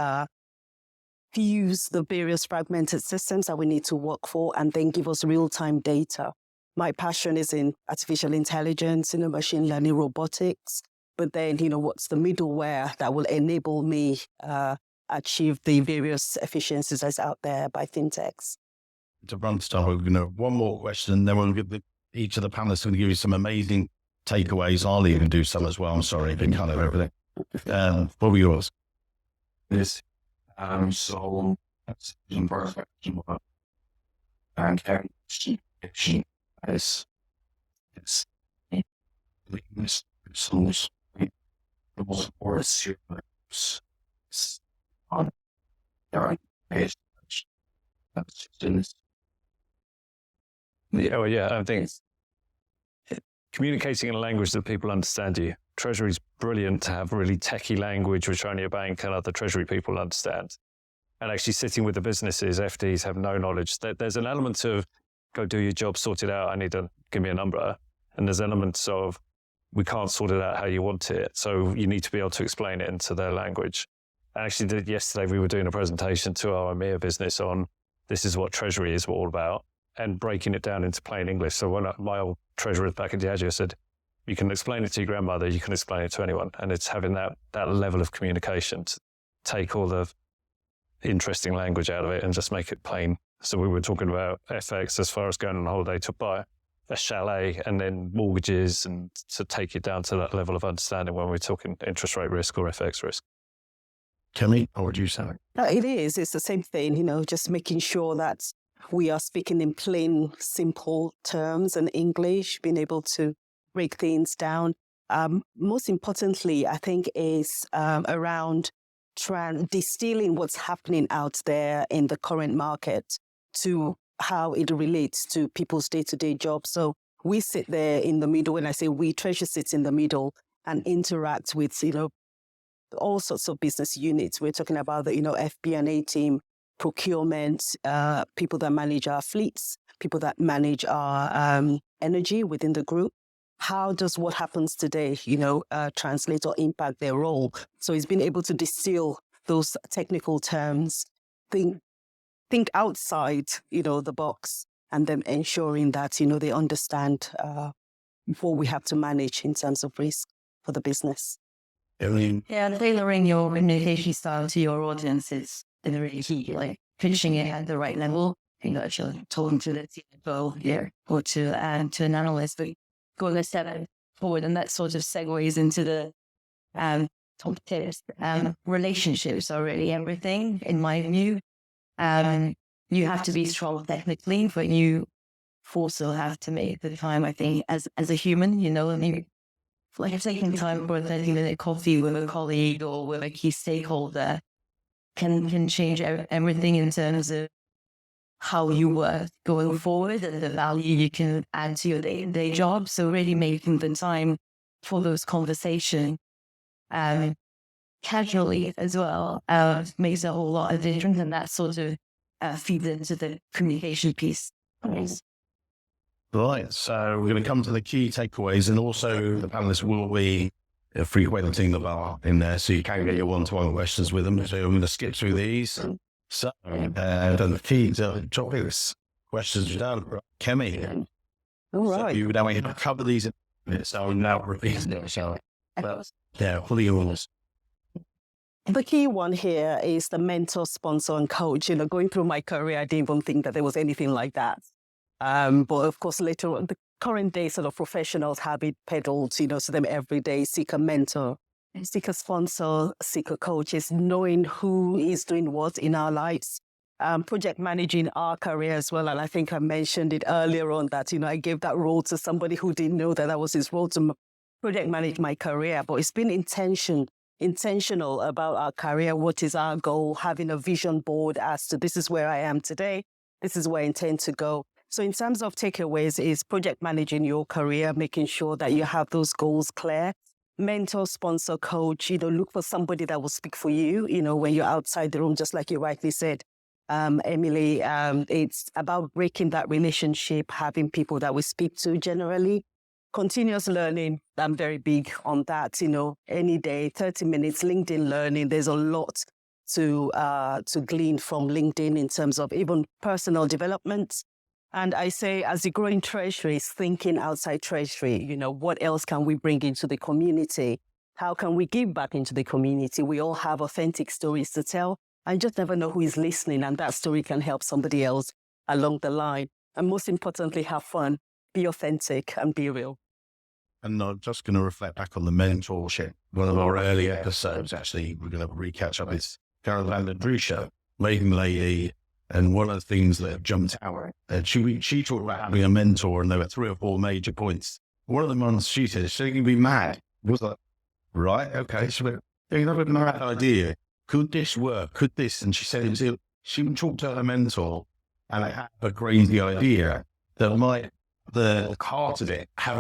fuse the various fragmented systems that we need to work for and then give us real-time data. My passion is in artificial intelligence, machine learning, robotics. But then, what's the middleware that will enable me achieve the various efficiencies that's out there by fintechs? To run stuff, we're going to one more question, then we'll give each of the panelists going to give you some amazing takeaways. I'll even do some as well. I'm sorry, I've been kind of everything. What were yours? This, so that's perfect. And action is weakness, souls, the most serious on their page. That's just yeah, I think communicating in a language that people understand you. Treasury's brilliant to have really techie language which only a bank and other treasury people understand. And actually sitting with the businesses, FDs have no knowledge. There's an element of go do your job, sort it out, give me a number. And there's elements of we can't sort it out how you want it. So you need to be able to explain it into their language. I actually did yesterday, we were doing a presentation to our EMEA business on this is what Treasury is all about and breaking it down into plain English. So when my old treasurer back at Diageo said, you can explain it to your grandmother, you can explain it to anyone. And it's having that level of communication to take all the interesting language out of it and just make it plain. So we were talking about FX as far as going on holiday to buy a chalet and then mortgages and to take it down to that level of understanding when we're talking interest rate risk or FX risk. Kemi, what would you say? It is. It's the same thing, just making sure that we are speaking in plain, simple terms and English, being able to break things down. Most importantly, I think is around distilling what's happening out there in the current market to how it relates to people's day-to-day jobs. So we sit there in the middle. When I say we, Treasury sits in the middle and interact with, all sorts of business units. We're talking about the, FP&A team, procurement, people that manage our fleets, people that manage our energy within the group. How does what happens today, translate or impact their role? So he's been able to distill those technical terms, think outside, the box, and then ensuring that, they understand what we have to manage in terms of risk for the business. Yeah, tailoring your communication style to your audience is really key, like pitching it at the right level, actually talking to the CFO here or to an analyst, but going a step forward, and that sort of segues into the top tips. Relationships are really everything, in my view. You have to be strong technically, but you also have to make the time, I think, as a human, and you like taking time for a 30-minute coffee with a colleague or with a key stakeholder can change everything in terms of how you work going forward and the value you can add to your day job. So really making the time for those conversations casually as well makes a whole lot of difference, and that sort of feeds into the communication piece. Right, so we're going to come to the key takeaways, and also the panelists will be frequenting the bar in there, so you can get your one-to-one questions with them. So I'm going to skip through these. So, the key topics, questions down. Kemi. All right. So now we have to cover these in minutes, so I'm now repeating it. Yeah, fully yours. The key one here is the mentor, sponsor, and coach. Going through my career, I didn't even think that there was anything like that. But of course, later on, the current day sort of professionals have it peddled, to them every day. Seek a mentor, seek a sponsor, seek a coach. Is knowing who is doing what in our lives. Project managing our career as well. And I think I mentioned it earlier on that, I gave that role to somebody who didn't know that was his role to project manage my career. But it's been intentional about our career. What is our goal? Having a vision board as to this is where I am today. This is where I intend to go. So in terms of takeaways is project managing your career, making sure that you have those goals clear. Mentor, sponsor, coach, look for somebody that will speak for you, when you're outside the room, just like you rightly said, Emily. It's about breaking that relationship, having people that we speak to generally. Continuous learning, I'm very big on that, any day, 30 minutes, LinkedIn learning. There's a lot to glean from LinkedIn in terms of even personal development. And I say, as you grow in Treasury, it's thinking outside Treasury. What else can we bring into the community? How can we give back into the community? We all have authentic stories to tell. I just never know who is listening, and that story can help somebody else along the line. And most importantly, have fun, be authentic, and be real. And I'm just going to reflect back on the mentorship. One of our early episodes, actually, we're going to re-catch up. It's Carol Van der Drusha, leading lady. And one of the things that jumped out, she talked about having a mentor, and there were 3 or 4 major points. One of the ones she said, so you can be mad. I was like, right, okay, so you have a mad idea. Could this work? Could this? And she said, she would talk to her mentor, and I had a crazy idea that might, the heart of it, have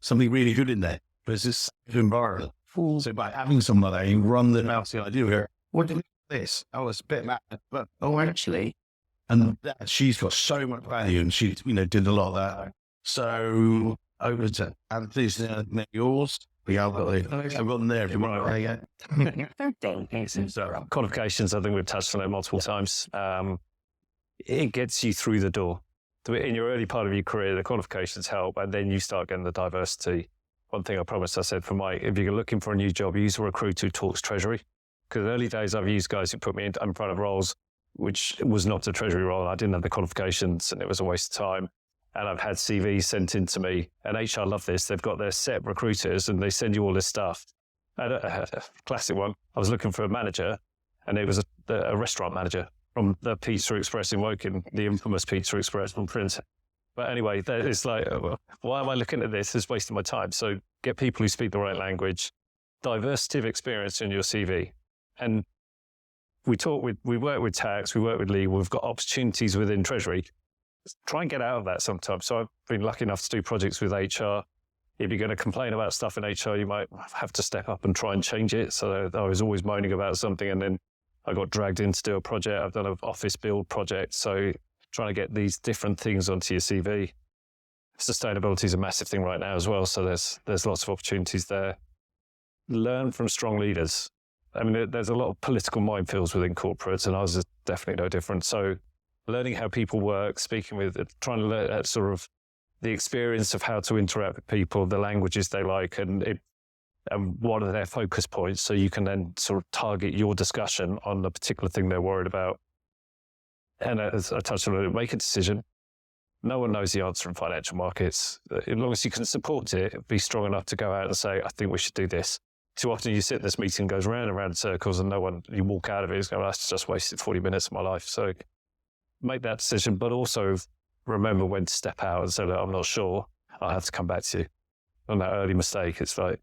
something really good in there. But it's this environment. So by having someone like that, you run them out the idea here. What do you this? Oh, it's a bit mad, but actually, and that, she's got so much value, and she, did a lot of that. So over to Anthony's yours. I've got them there if you want to. So qualifications, I think we've touched on it multiple times. It gets you through the door. In your early part of your career, the qualifications help, and then you start getting the diversity. One thing I promised, I said, if you're looking for a new job, use a recruiter who talks Treasury. Because early days, I've used guys who put me in front of roles, which was not a Treasury role. I didn't have the qualifications, and it was a waste of time. And I've had CVs sent in to me, and HR love this. They've got their set recruiters, and they send you all this stuff. A classic one. I was looking for a manager, and it was a restaurant manager from the Pizza Express in Woking, the infamous Pizza Express from Prince. But anyway, it's like, why am I looking at this? It's wasting my time. So get people who speak the right language, diversity of experience in your CV. And we work with tax, we work with legal, we've got opportunities within Treasury. Try and get out of that sometimes. So I've been lucky enough to do projects with HR. If you're going to complain about stuff in HR, you might have to step up and try and change it. So I was always moaning about something, and then I got dragged in to do a project. I've done an office build project. So trying to get these different things onto your CV. Sustainability is a massive thing right now as well. So there's lots of opportunities there. Learn from strong leaders. I mean, there's a lot of political minefields within corporates, and ours is definitely no different. So learning how people work, speaking with, trying to learn sort of the experience of how to interact with people, the languages they like, and what are their focus points, so you can then sort of target your discussion on the particular thing they're worried about. And as I touched on it, make a decision. No one knows the answer in financial markets. As long as you can support it, be strong enough to go out and say, I think we should do this. Too often you sit in this meeting, goes round and round in circles, and you walk out of it, it's going, that's just wasted 40 minutes of my life. So make that decision, but also remember when to step out and say, look, I'm not sure, I'll have to come back to you. On that early mistake, it's like,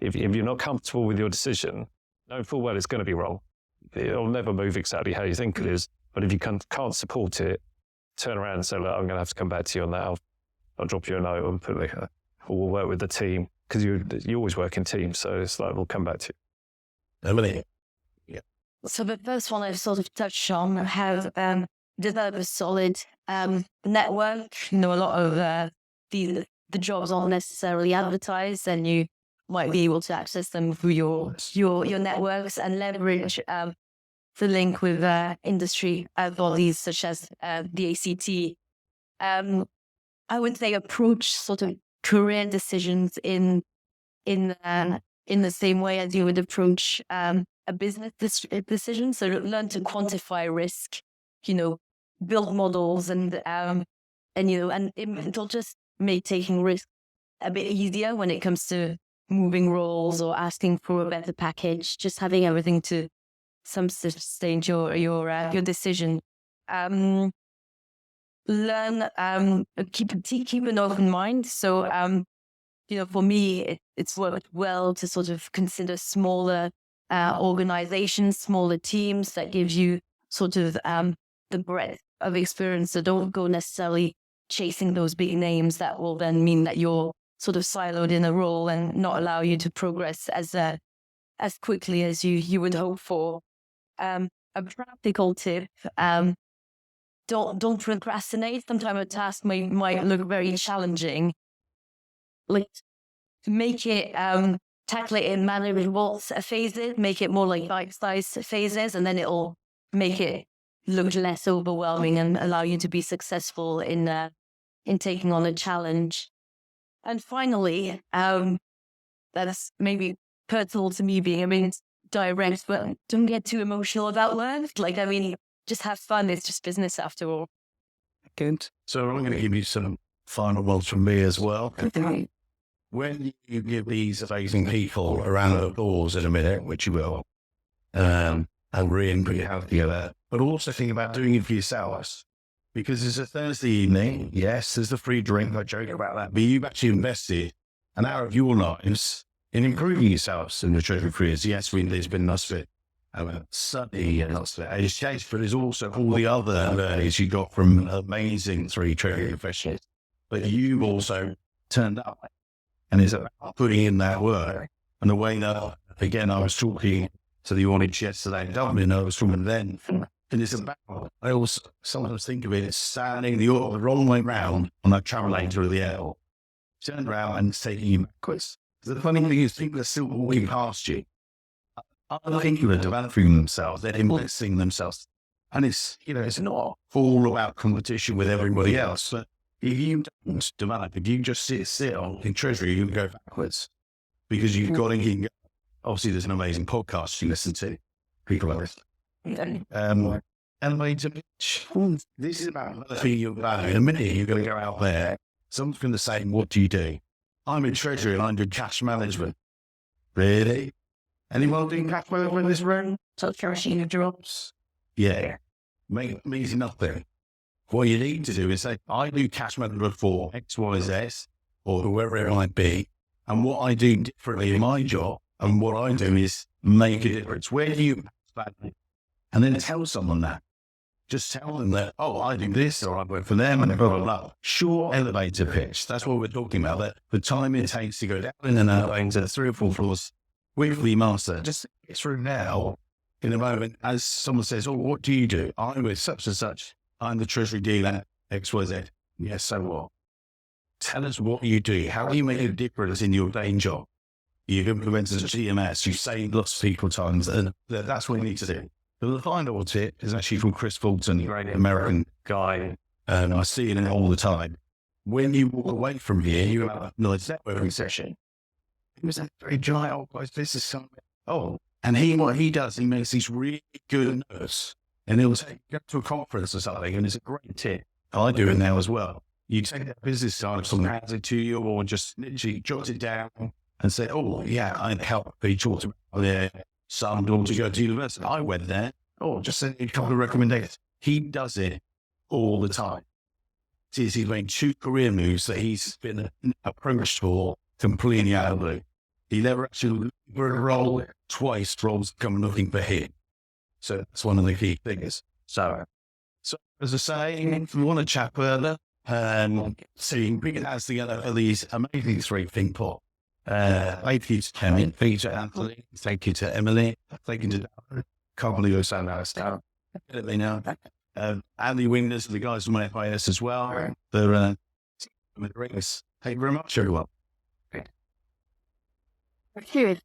if you're not comfortable with your decision, knowing full well it's going to be wrong. It'll never move exactly how you think it is. But if you can't support it, turn around and say, look, I'm going to have to come back to you on that. I'll drop you a note and put or we'll work with the team, because you always work in teams. So it's like, we'll come back to you. Emily. So the first one I've sort of touched on, have developed a solid network. A lot of the jobs aren't necessarily advertised, and you might be able to access them through your networks and leverage the link with industry bodies such as the ACT. I would say approach sort of career decisions in the same way as you would approach a business decision. So learn to quantify risk, build models, and it'll just make taking risk a bit easier when it comes to moving roles or asking for a better package. Just having everything to some stage your decision. Learn, keep an open mind. So for me, it's worked well to sort of consider smaller organizations, smaller teams that gives you sort of the breadth of experience. So don't go necessarily chasing those big names that will then mean that you're sort of siloed in a role and not allow you to progress as quickly as you would hope for. A practical tip, don't procrastinate. Sometimes a task might look very challenging. Like, make it, tackle it in manageable phases, make it more like bite-sized phases, and then it'll make it look less overwhelming and allow you to be successful in taking on a challenge. And finally, that's maybe personal to me being, direct, but don't get too emotional about work. Just have fun. It's just business after all. Good. So I'm going to give you some final words from me as well. When you give these amazing people a round of applause in a minute, which you will, and really put your hands together, but also think about doing it for yourselves. Because it's a Thursday evening. Yes, there's the free drink. I joke about that. But you've actually invested an hour of your lives in improving yourselves in the Treasury careers. Yes, there's been lots of it. Sunny and lots of it. It's changed, but there's also all the other learnings you got from amazing 3 Treasury professionals. But you've also turned up, and it's about putting in that work. And the way that, again, I was talking to the audience yesterday in Dublin, I was talking then. And it's about, I also sometimes think of it as standing the wrong way round on that travel lane to the L. Turn around and taking you backwards. The funny thing is, people are still walking past you. Other people are developing themselves, they're investing themselves. And it's not all about competition with everybody else. But if you don't develop, if you just sit still in Treasury, you can go backwards. Because you've got to, obviously there's an amazing podcast you listen to. People like this. And this is about developing your value. In a minute, you're going to go out there. Someone's going to say, what do you do? I'm in Treasury and I do cash management. Really? Anyone doing cash management in this room? So finishing jobs. Yeah. Means nothing. What you need to do is say, I do cash management for X, Y, Z, or whoever it might be. And what I do differently in my job, and what I do is make a difference. Where do you value? And then tell someone that. Just tell them that, I do this, or I work for them, and blah, blah, blah. Short elevator pitch. That's what we're talking about. That the time it takes to go down in an elevator, 3 or 4 floors, weekly master. Just get through now, in a moment, as someone says, what do you do? I'm with such and such. I'm the Treasury dealer, XYZ. Yes, so what? Tell us what you do. How do you make a difference in your day job? You've implemented a GMS. You've saved lots of people times, and that's what you need to do. But the final tip is actually from Chris Fulton, great American guy, and I see it all the time. When you walk away from here, you have a nice networking session. He was a very giant business summit. And what he does, he makes these really good notes, and he'll go to a conference or something, and it's a great tip. I do it now as well. You take that business side, if someone hands it to you, or just literally jot it down and say, oh, yeah, I'd help people talk about their son to go to university. I went there. Or just send a couple of recommendations. He does it all the time. He's made 2 career moves that he's been approached for completely out of the blue. He never actually looked for a role. Twice roles come looking for him. So that's one of the key things. So as I say, if you want to chat further, see, bring it as together for these amazing 3 people. Thank you to Kemi, thank you to Anthony, thank you to Emily, thank you to Darren. Can't believe I sound out of Let me know. Andy Wingers, the guys from my FIS as well. They're with rings. Thank you very much, everyone. Thank you.